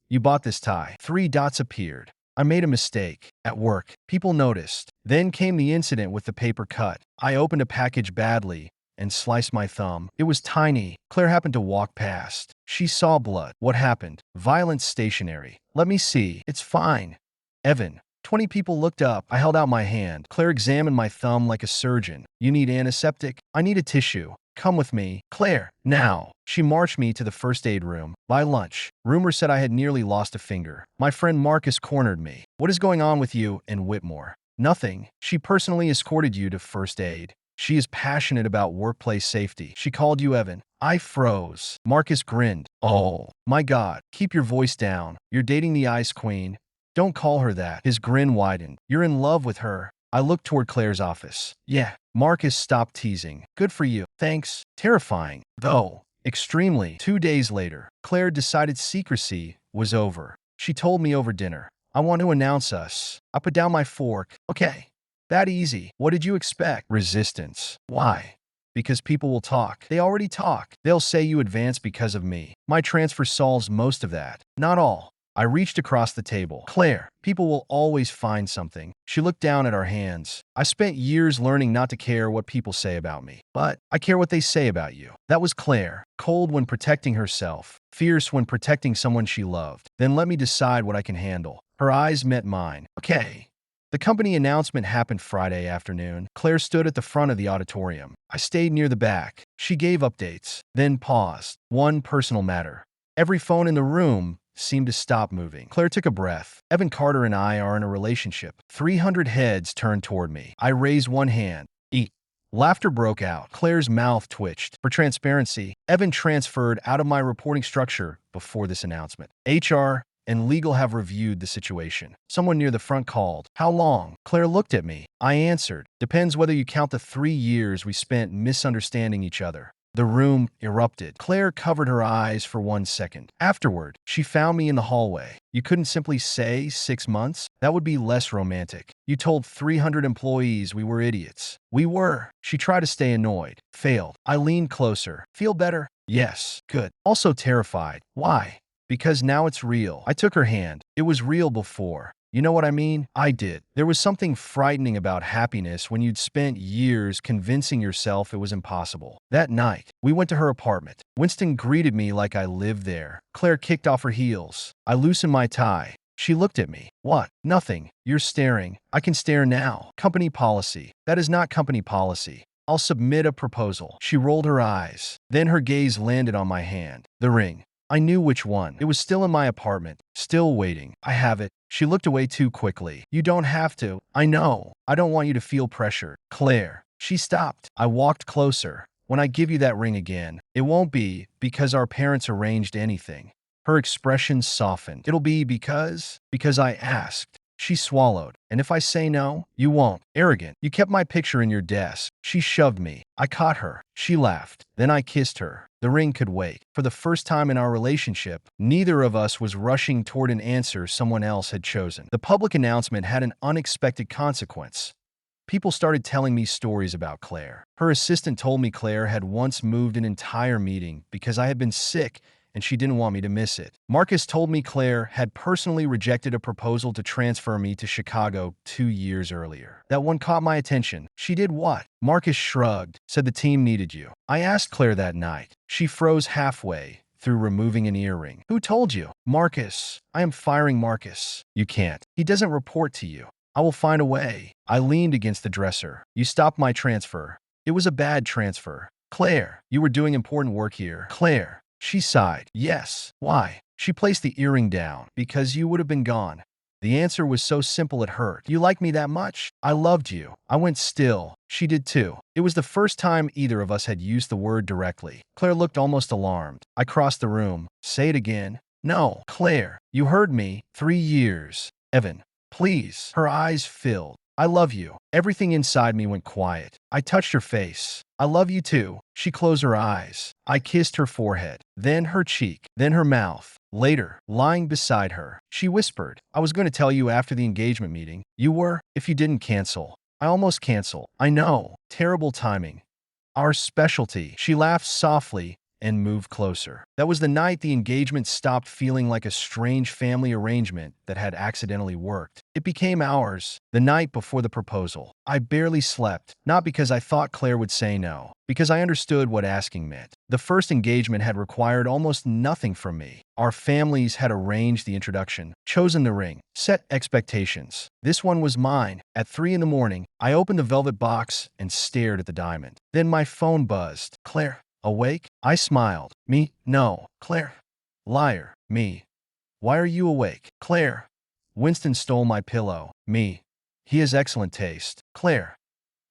You bought this tie. 3 dots appeared. I made a mistake. At work, people noticed. Then came the incident with the paper cut. I opened a package badly and sliced my thumb. It was tiny. Claire happened to walk past. She saw blood. What happened? Violence stationary. Let me see. It's fine. Evan. 20 people looked up. I held out my hand. Claire examined my thumb like a surgeon. You need antiseptic? I need a tissue. Come with me, Claire, now. She marched me to the first aid room. By lunch, rumors said I had nearly lost a finger. My friend Marcus cornered me. What is going on with you and Whitmore? Nothing. She personally escorted you to first aid. She is passionate about workplace safety. She called you Evan. I froze. Marcus grinned. Oh, my God. Keep your voice down. You're dating the Ice Queen. Don't call her that. His grin widened. You're in love with her. I looked toward Claire's office. Yeah. Marcus stopped teasing. Good for you. Thanks. Terrifying, though. Extremely. 2 days later, Claire decided secrecy was over. She told me over dinner. I want to announce us. I put down my fork. Okay. That easy. What did you expect? Resistance. Why? Because people will talk. They already talk. They'll say you advanced because of me. My transfer solves most of that. Not all. I reached across the table. Claire, people will always find something. She looked down at our hands. I spent years learning not to care what people say about me, but I care what they say about you. That was Claire, cold when protecting herself, fierce when protecting someone she loved. Then let me decide what I can handle. Her eyes met mine. Okay. The company announcement happened Friday afternoon. Claire stood at the front of the auditorium. I stayed near the back. She gave updates, then paused. One personal matter. Every phone in the room seemed to stop moving. Claire took a breath. Evan Carter and I are in a relationship. 300 heads turned toward me. I raised one hand. Eat. Laughter broke out. Claire's mouth twitched. For transparency, Evan transferred out of my reporting structure before this announcement. HR and legal have reviewed the situation. Someone near the front called. How long? Claire looked at me. I answered. Depends whether you count the 3 years we spent misunderstanding each other. The room erupted. Claire covered her eyes for 1 second. Afterward, she found me in the hallway. You couldn't simply say 6 months? That would be less romantic. You told 300 employees we were idiots. We were. She tried to stay annoyed. Failed. I leaned closer. Feel better? Yes. Good. Also terrified. Why? Because now it's real. I took her hand. It was real before. You know what I mean? I did. There was something frightening about happiness when you'd spent years convincing yourself it was impossible. That night, we went to her apartment. Winston greeted me like I lived there. Claire kicked off her heels. I loosened my tie. She looked at me. What? Nothing. You're staring. I can stare now. Company policy. That is not company policy. I'll submit a proposal. She rolled her eyes. Then her gaze landed on my hand. The ring. I knew which one. It was still in my apartment, still waiting. I have it. She looked away too quickly. You don't have to. I know. I don't want you to feel pressure. Claire. She stopped. I walked closer. When I give you that ring again, it won't be because our parents arranged anything. Her expression softened. It'll be because I asked. She swallowed. And if I say no, you won't. Arrogant. You kept my picture in your desk. She shoved me. I caught her. She laughed. Then I kissed her. The ring could wait. For the first time in our relationship, neither of us was rushing toward an answer someone else had chosen. The public announcement had an unexpected consequence. People started telling me stories about Claire. Her assistant told me Claire had once moved an entire meeting because I had been sick and she didn't want me to miss it. Marcus told me Claire had personally rejected a proposal to transfer me to Chicago 2 years earlier. That one caught my attention. She did what? Marcus shrugged, said the team needed you. I asked Claire that night. She froze halfway through removing an earring. Who told you? Marcus. I am firing Marcus. You can't. He doesn't report to you. I will find a way. I leaned against the dresser. You stopped my transfer. It was a bad transfer. Claire, you were doing important work here. Claire. She sighed. Yes. Why? She placed the earring down. Because you would have been gone. The answer was so simple it hurt. You like me that much? I loved you. I went still. She did too. It was the first time either of us had used the word directly. Claire looked almost alarmed. I crossed the room. Say it again. No. Claire, you heard me. 3 years. Evan, please. Her eyes filled. I love you. Everything inside me went quiet. I touched her face. I love you too. She closed her eyes. I kissed her forehead, then her cheek, then her mouth. Later, lying beside her, she whispered, I was going to tell you after the engagement meeting. You were, if you didn't cancel. I almost canceled. I know. Terrible timing. Our specialty. She laughed softly and moved closer. That was the night the engagement stopped feeling like a strange family arrangement that had accidentally worked. It became ours, the night before the proposal. I barely slept, not because I thought Claire would say no, because I understood what asking meant. The first engagement had required almost nothing from me. Our families had arranged the introduction, chosen the ring, set expectations. This one was mine. At 3 in the morning, I opened the velvet box and stared at the diamond. Then my phone buzzed. Claire, awake? I smiled. Me? No. Claire. Liar. Me. Why are you awake? Claire. Winston stole my pillow. Me. He has excellent taste. Claire.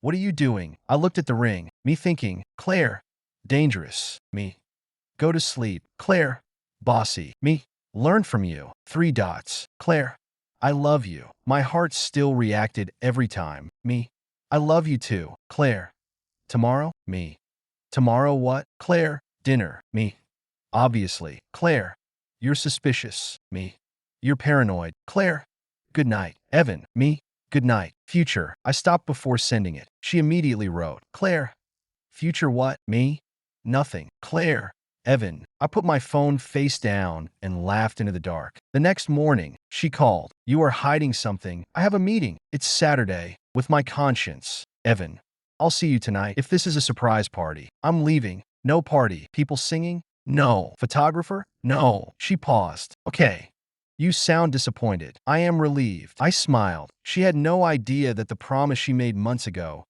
What are you doing? I looked at the ring. Me thinking. Claire. Dangerous. Me. Go to sleep. Claire. Bossy. Me. Learn from you. 3 dots. Claire. I love you. My heart still reacted every time. Me. I love you too. Claire. Tomorrow? Me. Tomorrow what? Claire. Dinner. Me. Obviously. Claire. You're suspicious. Me. You're paranoid. Claire. Good night. Evan. Me. Good night. Future. I stopped before sending it. She immediately wrote. Claire. Future what? Me. Nothing. Claire. Evan. I put my phone face down and laughed into the dark. The next morning, she called. You are hiding something. I have a meeting. It's Saturday. With my conscience. Evan. I'll see you tonight. If this is a surprise party, I'm leaving. No party. People singing? No. Photographer? No. She paused. Okay. You sound disappointed. I am relieved. I smiled. She had no idea that the promise she made months ago,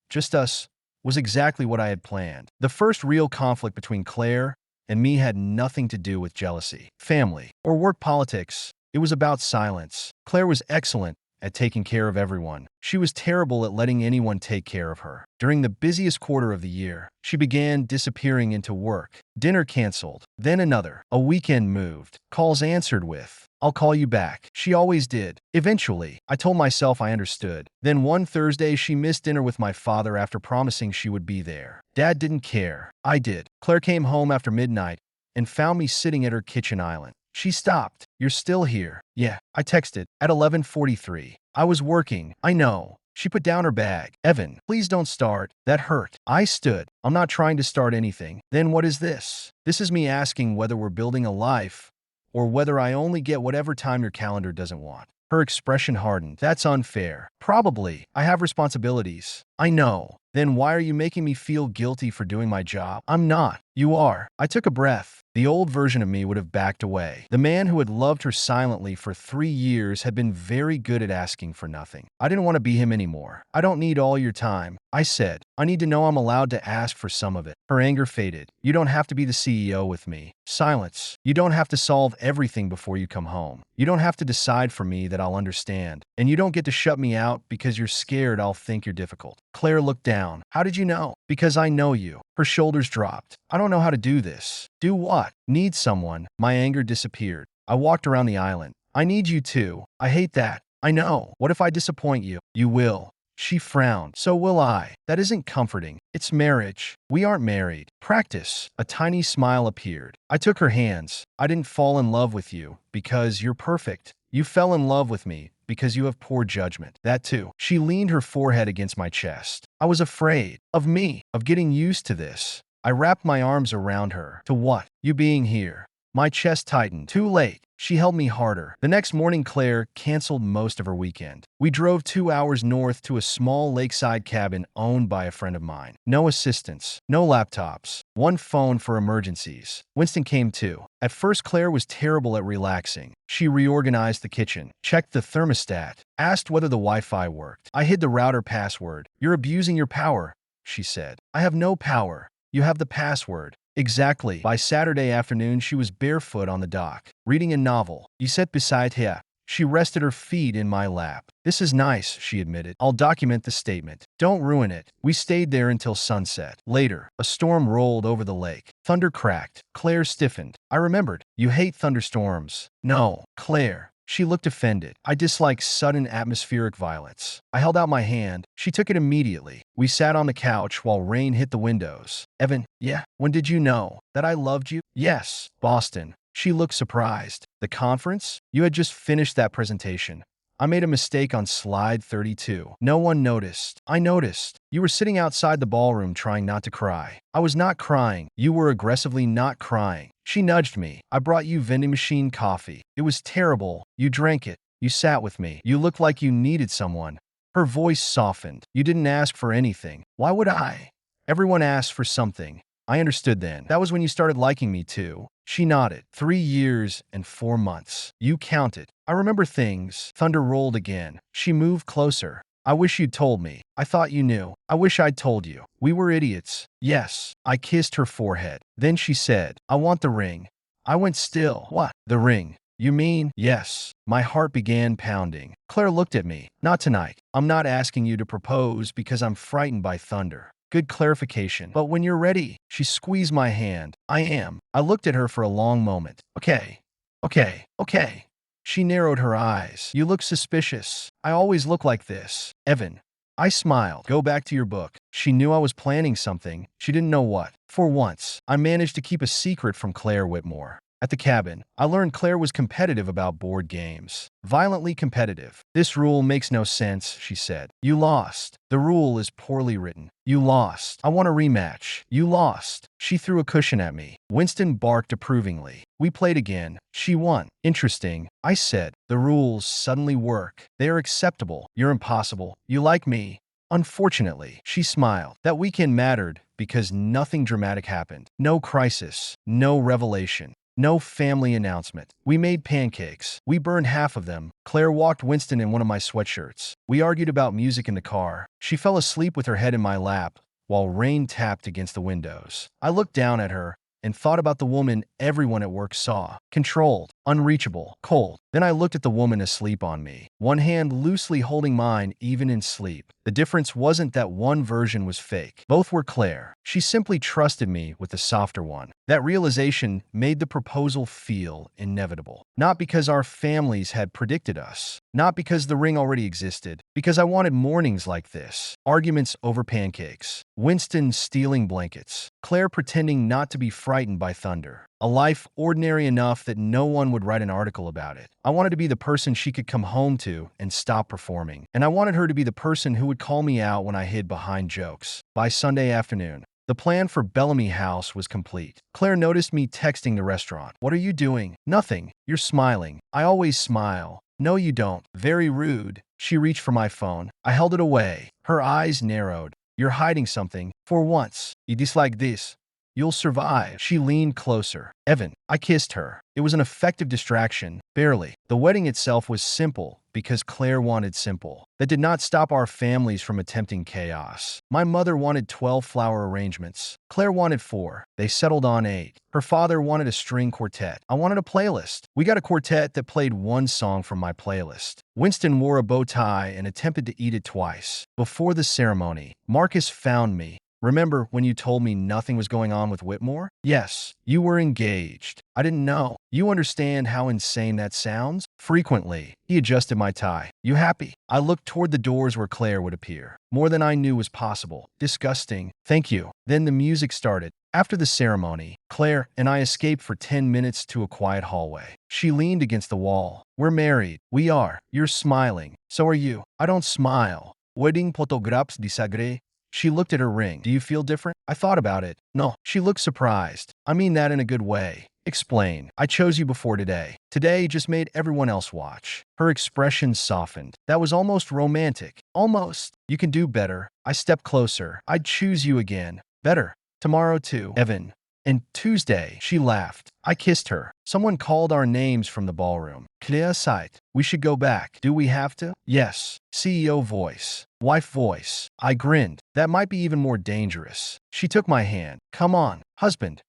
just us, was exactly what I had planned. The first real conflict between Claire and me had nothing to do with jealousy, family, or work politics. It was about silence. Claire was excellent at taking care of everyone. She was terrible at letting anyone take care of her. During the busiest quarter of the year, she began disappearing into work. Dinner canceled, then another. A weekend moved. Calls answered with, I'll call you back. She always did. Eventually, I told myself I understood. Then one Thursday, she missed dinner with my father after promising she would be there. Dad didn't care. I did. Claire came home after midnight and found me sitting at her kitchen island. She stopped. You're still here. Yeah, I texted. At 11:43. I was working. I know. She put down her bag. Evan, please don't start. That hurt. I stood. I'm not trying to start anything. Then what is this? This is me asking whether we're building a life or whether I only get whatever time your calendar doesn't want. Her expression hardened. That's unfair. Probably. I have responsibilities. I know. Then why are you making me feel guilty for doing my job? I'm not. You are. I took a breath. The old version of me would have backed away. The man who had loved her silently for 3 years had been very good at asking for nothing. I didn't want to be him anymore. I don't need all your time. I said, I need to know I'm allowed to ask for some of it. Her anger faded. You don't have to be the CEO with me. Silence. You don't have to solve everything before you come home. You don't have to decide for me that I'll understand. And you don't get to shut me out because you're scared I'll think you're difficult. Claire looked down. How did you know? Because I know you. Her shoulders dropped. I don't know how to do this. Do what? Need someone. My anger disappeared. I walked around the island. I need you too. I hate that. I know. What if I disappoint you? You will. She frowned. So will I. That isn't comforting. It's marriage. We aren't married. Practice. A tiny smile appeared. I took her hands. I didn't fall in love with you because you're perfect. You fell in love with me because you have poor judgment. That too. She leaned her forehead against my chest. I was afraid. Of me. Of getting used to this. I wrapped my arms around her. To what? You being here. My chest tightened. Too late. She held me harder. The next morning, Claire canceled most of her weekend. We drove 2 hours north to a small lakeside cabin owned by a friend of mine. No assistants. No laptops. One phone for emergencies. Winston came too. At first, Claire was terrible at relaxing. She reorganized the kitchen, checked the thermostat, asked whether the Wi-Fi worked. I hid the router password. You're abusing your power, she said. I have no power. You have the password. Exactly. By Saturday afternoon, she was barefoot on the dock, reading a novel. You sat beside her. She rested her feet in my lap. This is nice, she admitted. I'll document the statement. Don't ruin it. We stayed there until sunset. Later, a storm rolled over the lake. Thunder cracked. Claire stiffened. I remembered. You hate thunderstorms. No, Claire. She looked offended. I dislike sudden atmospheric violence. I held out my hand. She took it immediately. We sat on the couch while rain hit the windows. Evan, yeah, when did you know that I loved you? Yes, Boston. She looked surprised. The conference? You had just finished that presentation. I made a mistake on slide 32. No one noticed. I noticed. You were sitting outside the ballroom trying not to cry. I was not crying. You were aggressively not crying. She nudged me. I brought you vending machine coffee. It was terrible. You drank it. You sat with me. You looked like you needed someone. Her voice softened. You didn't ask for anything. Why would I? Everyone asks for something. I understood then. That was when you started liking me too. She nodded. 3 years and 4 months. You counted. I remember things. Thunder rolled again. She moved closer. I wish you'd told me. I thought you knew. I wish I'd told you. We were idiots. Yes. I kissed her forehead. Then she said, I want the ring. I went still. What? The ring. You mean? Yes. My heart began pounding. Claire looked at me. Not tonight. I'm not asking you to propose because I'm frightened by thunder. Good clarification. But when you're ready, she squeezed my hand. I am. I looked at her for a long moment. Okay. Okay. She narrowed her eyes. You look suspicious. I always look like this. Evan. I smiled. Go back to your book. She knew I was planning something. She didn't know what. For once, I managed to keep a secret from Claire Whitmore. At the cabin, I learned Claire was competitive about board games. Violently competitive. This rule makes no sense, she said. You lost. The rule is poorly written. You lost. I want a rematch. You lost. She threw a cushion at me. Winston barked approvingly. We played again. She won. Interesting. I said. The rules suddenly work. They are acceptable. You're impossible. You like me. Unfortunately, she smiled. That weekend mattered because nothing dramatic happened. No crisis. No revelation. No family announcement. We made pancakes. We burned half of them. Claire walked Winston in one of my sweatshirts. We argued about music in the car. She fell asleep with her head in my lap while rain tapped against the windows. I looked down at her and thought about the woman everyone at work saw. Controlled, unreachable, cold. Then I looked at the woman asleep on me, one hand loosely holding mine even in sleep. The difference wasn't that one version was fake. Both were Claire. She simply trusted me with the softer one. That realization made the proposal feel inevitable. Not because our families had predicted us. Not because the ring already existed. Because I wanted mornings like this. Arguments over pancakes. Winston stealing blankets. Claire pretending not to be frightened by thunder. A life ordinary enough that no one would write an article about it. I wanted to be the person she could come home to and stop performing. And I wanted her to be the person who would call me out when I hid behind jokes. By Sunday afternoon, the plan for Bellamy House was complete. Claire noticed me texting the restaurant. What are you doing? Nothing. You're smiling. I always smile. No, you don't. Very rude. She reached for my phone. I held it away. Her eyes narrowed. You're hiding something. For once. You dislike this. You'll survive. She leaned closer. Evan. I kissed her. It was an effective distraction. Barely. The wedding itself was simple because Claire wanted simple. That did not stop our families from attempting chaos. My mother wanted 12 flower arrangements. Claire wanted 4. They settled on 8. Her father wanted a string quartet. I wanted a playlist. We got a quartet that played one song from my playlist. Winston wore a bow tie and attempted to eat it twice. Before the ceremony, Marcus found me. Remember when you told me nothing was going on with Whitmore? Yes, you were engaged. I didn't know. You understand how insane that sounds? Frequently. He adjusted my tie. You happy? I looked toward the doors where Claire would appear. More than I knew was possible. Disgusting. Thank you. Then the music started. After the ceremony, Claire and I escaped for 10 minutes to a quiet hallway. She leaned against the wall. We're married. We are. You're smiling. So are you. I don't smile. Wedding photographs disagree. She looked at her ring. Do you feel different? I thought about it. No. She looked surprised. I mean that in a good way. Explain. I chose you before today. Today just made everyone else watch. Her expression softened. That was almost romantic. Almost. You can do better. I stepped closer. I'd choose you again. Better. Tomorrow too. Evan. And Tuesday, she laughed. I kissed her. Someone called our names from the ballroom. Clear sight. We should go back. Do we have to? Yes. CEO voice. Wife voice. I grinned. That might be even more dangerous. She took my hand. Come on, husband.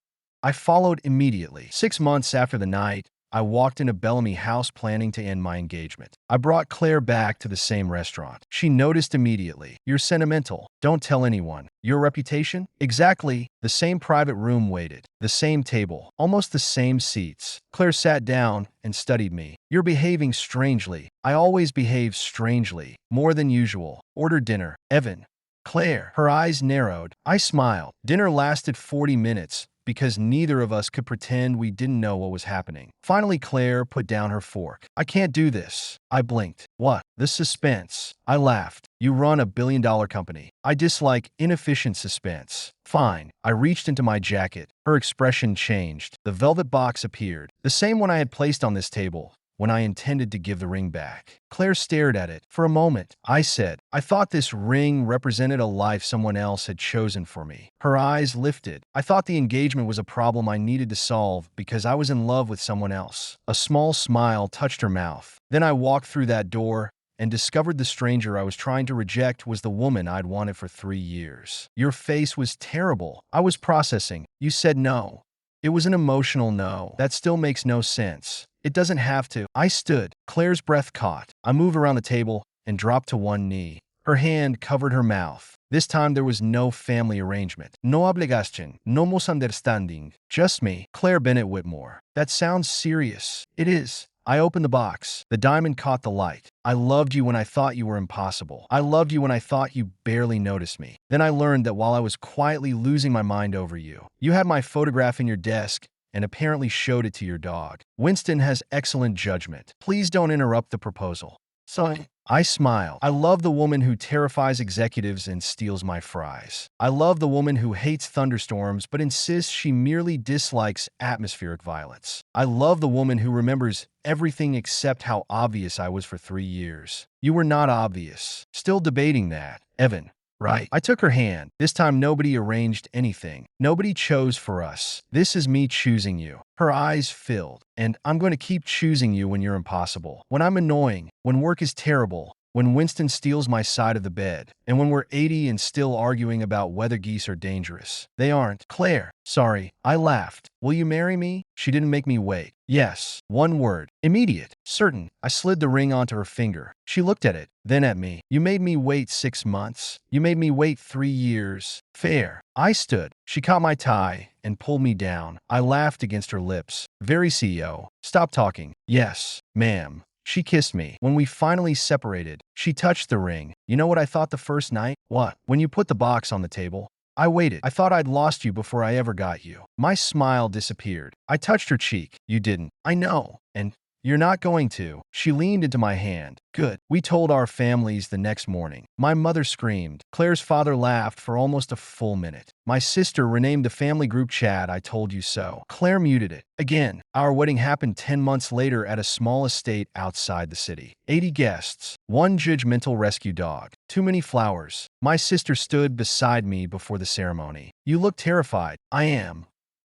I followed immediately. 6 months after the night, I walked into Bellamy House planning to end my engagement. I brought Claire back to the same restaurant. She noticed immediately. You're sentimental. Don't tell anyone. Your reputation? Exactly. The same private room waited. The same table. Almost the same seats. Claire sat down and studied me. You're behaving strangely. I always behave strangely. More than usual. Order dinner. Evan. Claire. Her eyes narrowed. I smiled. Dinner lasted 40 minutes. because neither of us could pretend we didn't know what was happening. Finally, Claire put down her fork. I can't do this. I blinked. What? The suspense. I laughed. You run a billion-dollar company. I dislike inefficient suspense. Fine. I reached into my jacket. Her expression changed. The velvet box appeared. The same one I had placed on this table when I intended to give the ring back. Claire stared at it. For a moment, I said, I thought this ring represented a life someone else had chosen for me. Her eyes lifted. I thought the engagement was a problem I needed to solve because I was in love with someone else. A small smile touched her mouth. Then I walked through that door and discovered the stranger I was trying to reject was the woman I'd wanted for 3 years. Your face was terrible. I was processing. You said no. It was an emotional no. That still makes no sense. It doesn't have to. I stood. Claire's breath caught. I moved around the table and dropped to one knee. Her hand covered her mouth. This time there was no family arrangement. No obligation. No misunderstanding. Just me, Claire Bennett Whitmore. That sounds serious. It is. I opened the box. The diamond caught the light. I loved you when I thought you were impossible. I loved you when I thought you barely noticed me. Then I learned that while I was quietly losing my mind over you, you had my photograph in your desk and apparently showed it to your dog. Winston has excellent judgment. Please don't interrupt the proposal. Sorry. I smiled. I love the woman who terrifies executives and steals my fries. I love the woman who hates thunderstorms but insists she merely dislikes atmospheric violence. I love the woman who remembers everything except how obvious I was for 3 years. You were not obvious. Still debating that. Evan. Right. I took her hand. This time nobody arranged anything. Nobody chose for us. This is me choosing you. Her eyes filled. And I'm going to keep choosing you when you're impossible. When I'm annoying. When work is terrible. When Winston steals my side of the bed. And when we're 80 and still arguing about whether geese are dangerous. They aren't. Claire. Sorry. I laughed. Will you marry me? She didn't make me wait. Yes. One word. Immediate. Certain. I slid the ring onto her finger. She looked at it, then at me. You made me wait 6 months. You made me wait 3 years. Fair. I stood. She caught my tie and pulled me down. I laughed against her lips. Very CEO. Stop talking. Yes, ma'am. She kissed me. When we finally separated, she touched the ring. You know what I thought the first night? What? When you put the box on the table? I waited. I thought I'd lost you before I ever got you. My smile disappeared. I touched her cheek. You didn't. I know. And you're not going to. She leaned into my hand. Good. We told our families the next morning. My mother screamed. Claire's father laughed for almost a full minute. My sister renamed the family group chat I told you so. Claire muted it. Again, our wedding happened 10 months later at a small estate outside the city. 80 guests. 1 judgmental rescue dog. Too many flowers. My sister stood beside me before the ceremony. You look terrified. I am.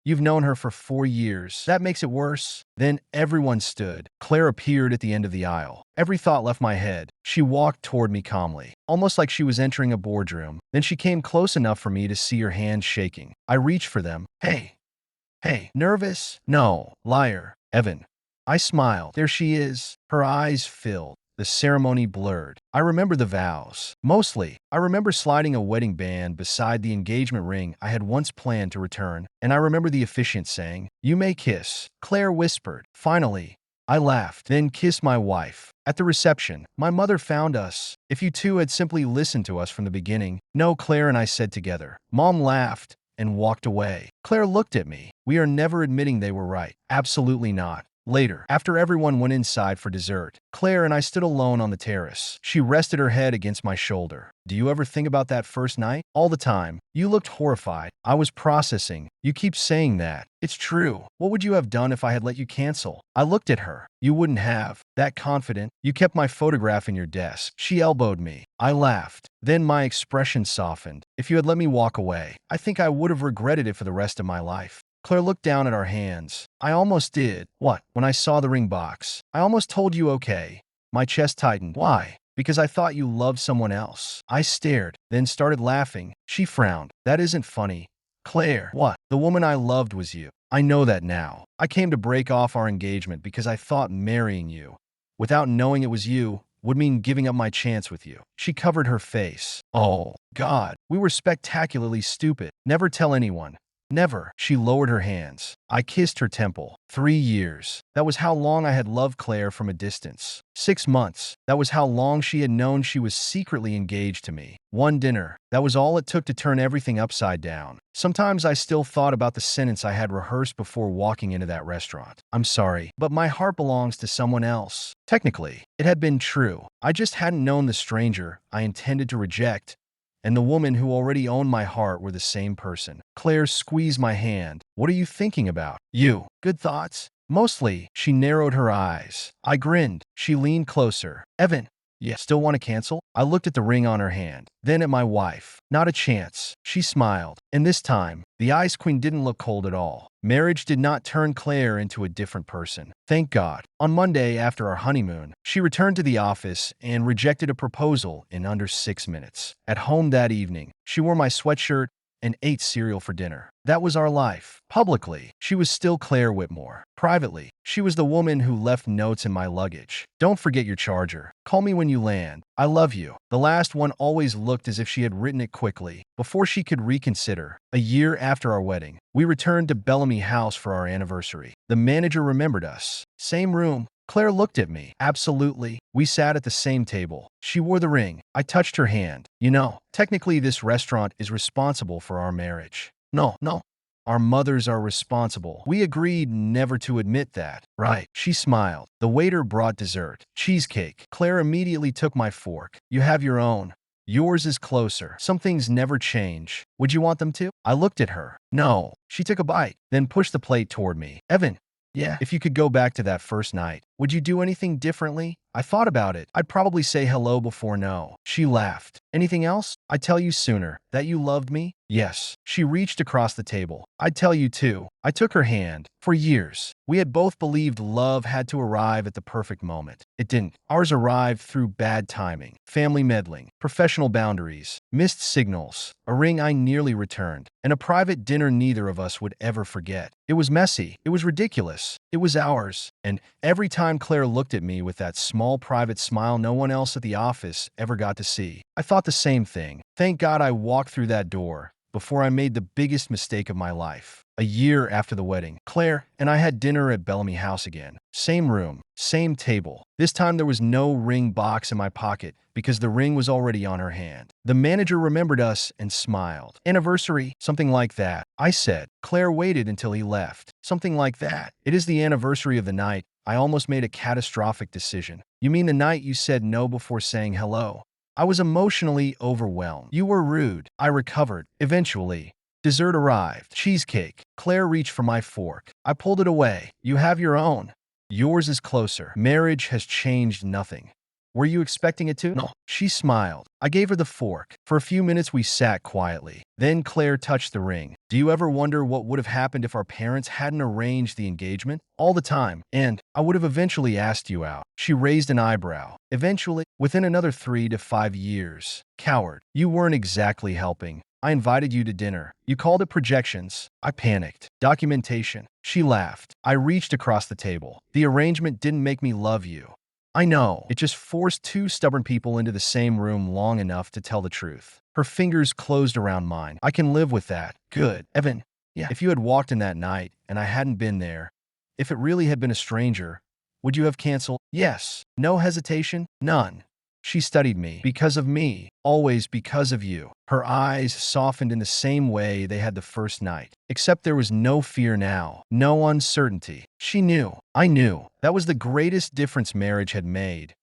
You've known her for 4 years. That makes it worse. Then everyone stood. Claire appeared at the end of the aisle. Every thought left my head. She walked toward me calmly, almost like she was entering a boardroom. Then she came close enough for me to see her hands shaking. I reached for them. Hey. Hey. Nervous? No. Liar. Evan. I smiled. There she is. Her eyes filled. The ceremony blurred. I remember the vows. Mostly, I remember sliding a wedding band beside the engagement ring I had once planned to return, and I remember the officiant saying, "You may kiss." Claire whispered. Finally, I laughed, then kissed my wife. At the reception, my mother found us. If you two had simply listened to us from the beginning. No, Claire and I said together. Mom laughed and walked away. Claire looked at me. We are never admitting they were right. Absolutely not. Later, after everyone went inside for dessert, Claire and I stood alone on the terrace. She rested her head against my shoulder. Do you ever think about that first night? All the time. You looked horrified. I was processing. You keep saying that. It's true. What would you have done if I had let you cancel? I looked at her. You wouldn't have. That confident. You kept my photograph in your desk. She elbowed me. I laughed. Then my expression softened. If you had let me walk away, I think I would have regretted it for the rest of my life. Claire looked down at our hands. I almost did. What? When I saw the ring box. I almost told you okay. My chest tightened. Why? Because I thought you loved someone else. I stared, then started laughing. She frowned. That isn't funny. Claire. What? The woman I loved was you. I know that now. I came to break off our engagement because I thought marrying you, without knowing it was you, would mean giving up my chance with you. She covered her face. Oh, God. We were spectacularly stupid. Never tell anyone. Never. She lowered her hands. I kissed her temple. 3 years. That was how long I had loved Claire from a distance. 6 months. That was how long she had known she was secretly engaged to me. One dinner. That was all it took to turn everything upside down. Sometimes I still thought about the sentence I had rehearsed before walking into that restaurant. I'm sorry, but my heart belongs to someone else. Technically, it had been true. I just hadn't known the stranger I intended to reject, and the woman who already owned my heart were the same person. Claire squeezed my hand. What are you thinking about? You. Good thoughts? Mostly. She narrowed her eyes. I grinned. She leaned closer. Evan. Yeah, still want to cancel? I looked at the ring on her hand, then at my wife. Not a chance. She smiled. And this time, the Ice Queen didn't look cold at all. Marriage did not turn Claire into a different person. Thank God. On Monday, after our honeymoon, she returned to the office and rejected a proposal in under 6 minutes. At home that evening, she wore my sweatshirt and ate cereal for dinner. That was our life. Publicly, she was still Claire Whitmore. Privately, she was the woman who left notes in my luggage. Don't forget your charger. Call me when you land. I love you. The last one always looked as if she had written it quickly, before she could reconsider. A year after our wedding, we returned to Bellamy House for our anniversary. The manager remembered us. Same room. Claire looked at me. Absolutely. We sat at the same table. She wore the ring. I touched her hand. You know, technically this restaurant is responsible for our marriage. No. Our mothers are responsible. We agreed never to admit that. Right. She smiled. The waiter brought dessert. Cheesecake. Claire immediately took my fork. You have your own. Yours is closer. Some things never change. Would you want them to? I looked at her. No. She took a bite, then pushed the plate toward me. Evan. Yeah. If you could go back to that first night, would you do anything differently? I thought about it. I'd probably say hello before no. She laughed. Anything else? I'd tell you sooner. That you loved me? Yes. She reached across the table. I'd tell you too. I took her hand. For years, we had both believed love had to arrive at the perfect moment. It didn't. Ours arrived through bad timing, family meddling, professional boundaries, missed signals, a ring I nearly returned, and a private dinner neither of us would ever forget. It was messy. It was ridiculous. It was ours. And every time Claire looked at me with that small private smile no one else at the office ever got to see, I thought the same thing. Thank God I walked through that door before I made the biggest mistake of my life. A year after the wedding, Claire and I had dinner at Bellamy House again. Same room, same table. This time there was no ring box in my pocket because the ring was already on her hand. The manager remembered us and smiled. Anniversary, something like that. I said. Claire waited until he left. Something like that. It is the anniversary of the night I almost made a catastrophic decision. You mean the night you said no before saying hello? I was emotionally overwhelmed. You were rude. I recovered. Eventually, dessert arrived. Cheesecake. Claire reached for my fork. I pulled it away. You have your own. Yours is closer. Marriage has changed nothing. Were you expecting it to? No. She smiled. I gave her the fork. For a few minutes we sat quietly. Then Claire touched the ring. Do you ever wonder what would have happened if our parents hadn't arranged the engagement? All the time. And I would have eventually asked you out. She raised an eyebrow. Eventually, within another 3 to 5 years. Coward. You weren't exactly helping. I invited you to dinner. You called it projections. I panicked. Documentation. She laughed. I reached across the table. The arrangement didn't make me love you. I know. It just forced two stubborn people into the same room long enough to tell the truth. Her fingers closed around mine. I can live with that. Good. Evan. Yeah. If you had walked in that night and I hadn't been there, if it really had been a stranger, would you have canceled? Yes. No hesitation? None. She studied me. Because of me. Always because of you. Her eyes softened in the same way they had the first night. Except there was no fear now. No uncertainty. She knew. I knew. That was the greatest difference marriage had made.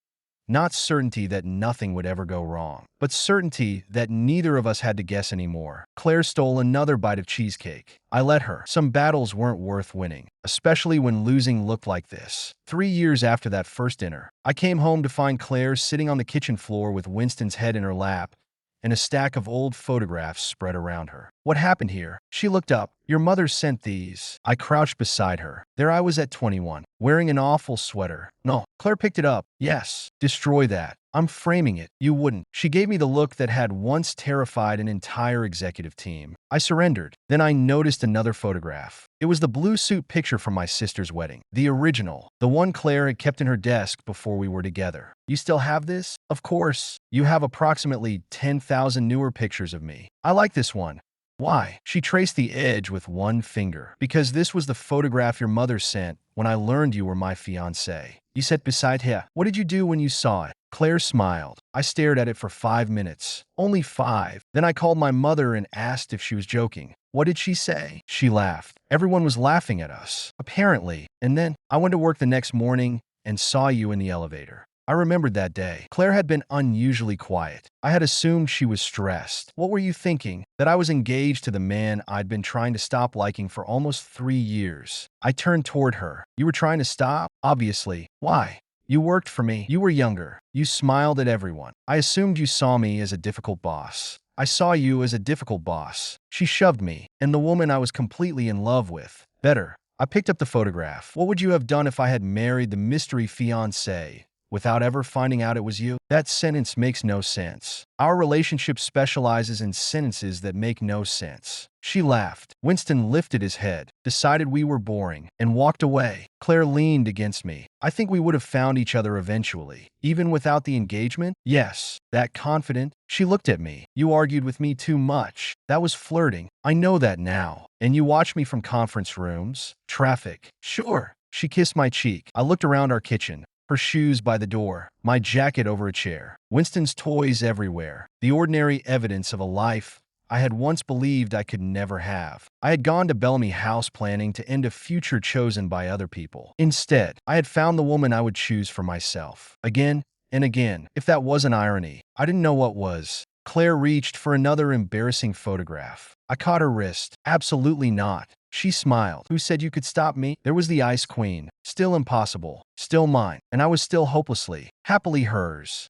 Not certainty that nothing would ever go wrong, but certainty that neither of us had to guess anymore. Claire stole another bite of cheesecake. I let her. Some battles weren't worth winning, especially when losing looked like this. 3 years after that first dinner, I came home to find Claire sitting on the kitchen floor with Winston's head in her lap and a stack of old photographs spread around her. What happened here? She looked up. Your mother sent these. I crouched beside her. There I was at 21, wearing an awful sweater. No. Claire picked it up. Yes. Destroy that. I'm framing it. You wouldn't. She gave me the look that had once terrified an entire executive team. I surrendered. Then I noticed another photograph. It was the blue suit picture from my sister's wedding. The original. The one Claire had kept in her desk before we were together. You still have this? Of course. You have approximately 10,000 newer pictures of me. I like this one. Why? She traced the edge with one finger. Because this was the photograph your mother sent when I learned you were my fiancé. You sat beside her. What did you do when you saw it? Claire smiled. I stared at it for 5 minutes. Only 5. Then I called my mother and asked if she was joking. What did she say? She laughed. Everyone was laughing at us, apparently. And then I went to work the next morning and saw you in the elevator. I remembered that day. Claire had been unusually quiet. I had assumed she was stressed. What were you thinking? That I was engaged to the man I'd been trying to stop liking for almost 3 years. I turned toward her. You were trying to stop? Obviously. Why? You worked for me. You were younger. You smiled at everyone. I assumed you saw me as a difficult boss. I saw you as a difficult boss. She shoved me, and the woman I was completely in love with. Better. I picked up the photograph. What would you have done if I had married the mystery fiancé without ever finding out it was you? That sentence makes no sense. Our relationship specializes in sentences that make no sense. She laughed. Winston lifted his head, decided we were boring, and walked away. Claire leaned against me. I think we would have found each other eventually. Even without the engagement? Yes. That confident? She looked at me. You argued with me too much. That was flirting. I know that now. And you watched me from conference rooms? Traffic. Sure. She kissed my cheek. I looked around our kitchen. Her shoes by the door, my jacket over a chair, Winston's toys everywhere, the ordinary evidence of a life I had once believed I could never have. I had gone to Bellamy House planning to end a future chosen by other people. Instead, I had found the woman I would choose for myself. Again and again. If that wasn't irony, I didn't know what was. Claire reached for another embarrassing photograph. I caught her wrist. Absolutely not. She smiled. Who said you could stop me? There was the Ice Queen. Still impossible. Still mine. And I was still hopelessly, happily hers.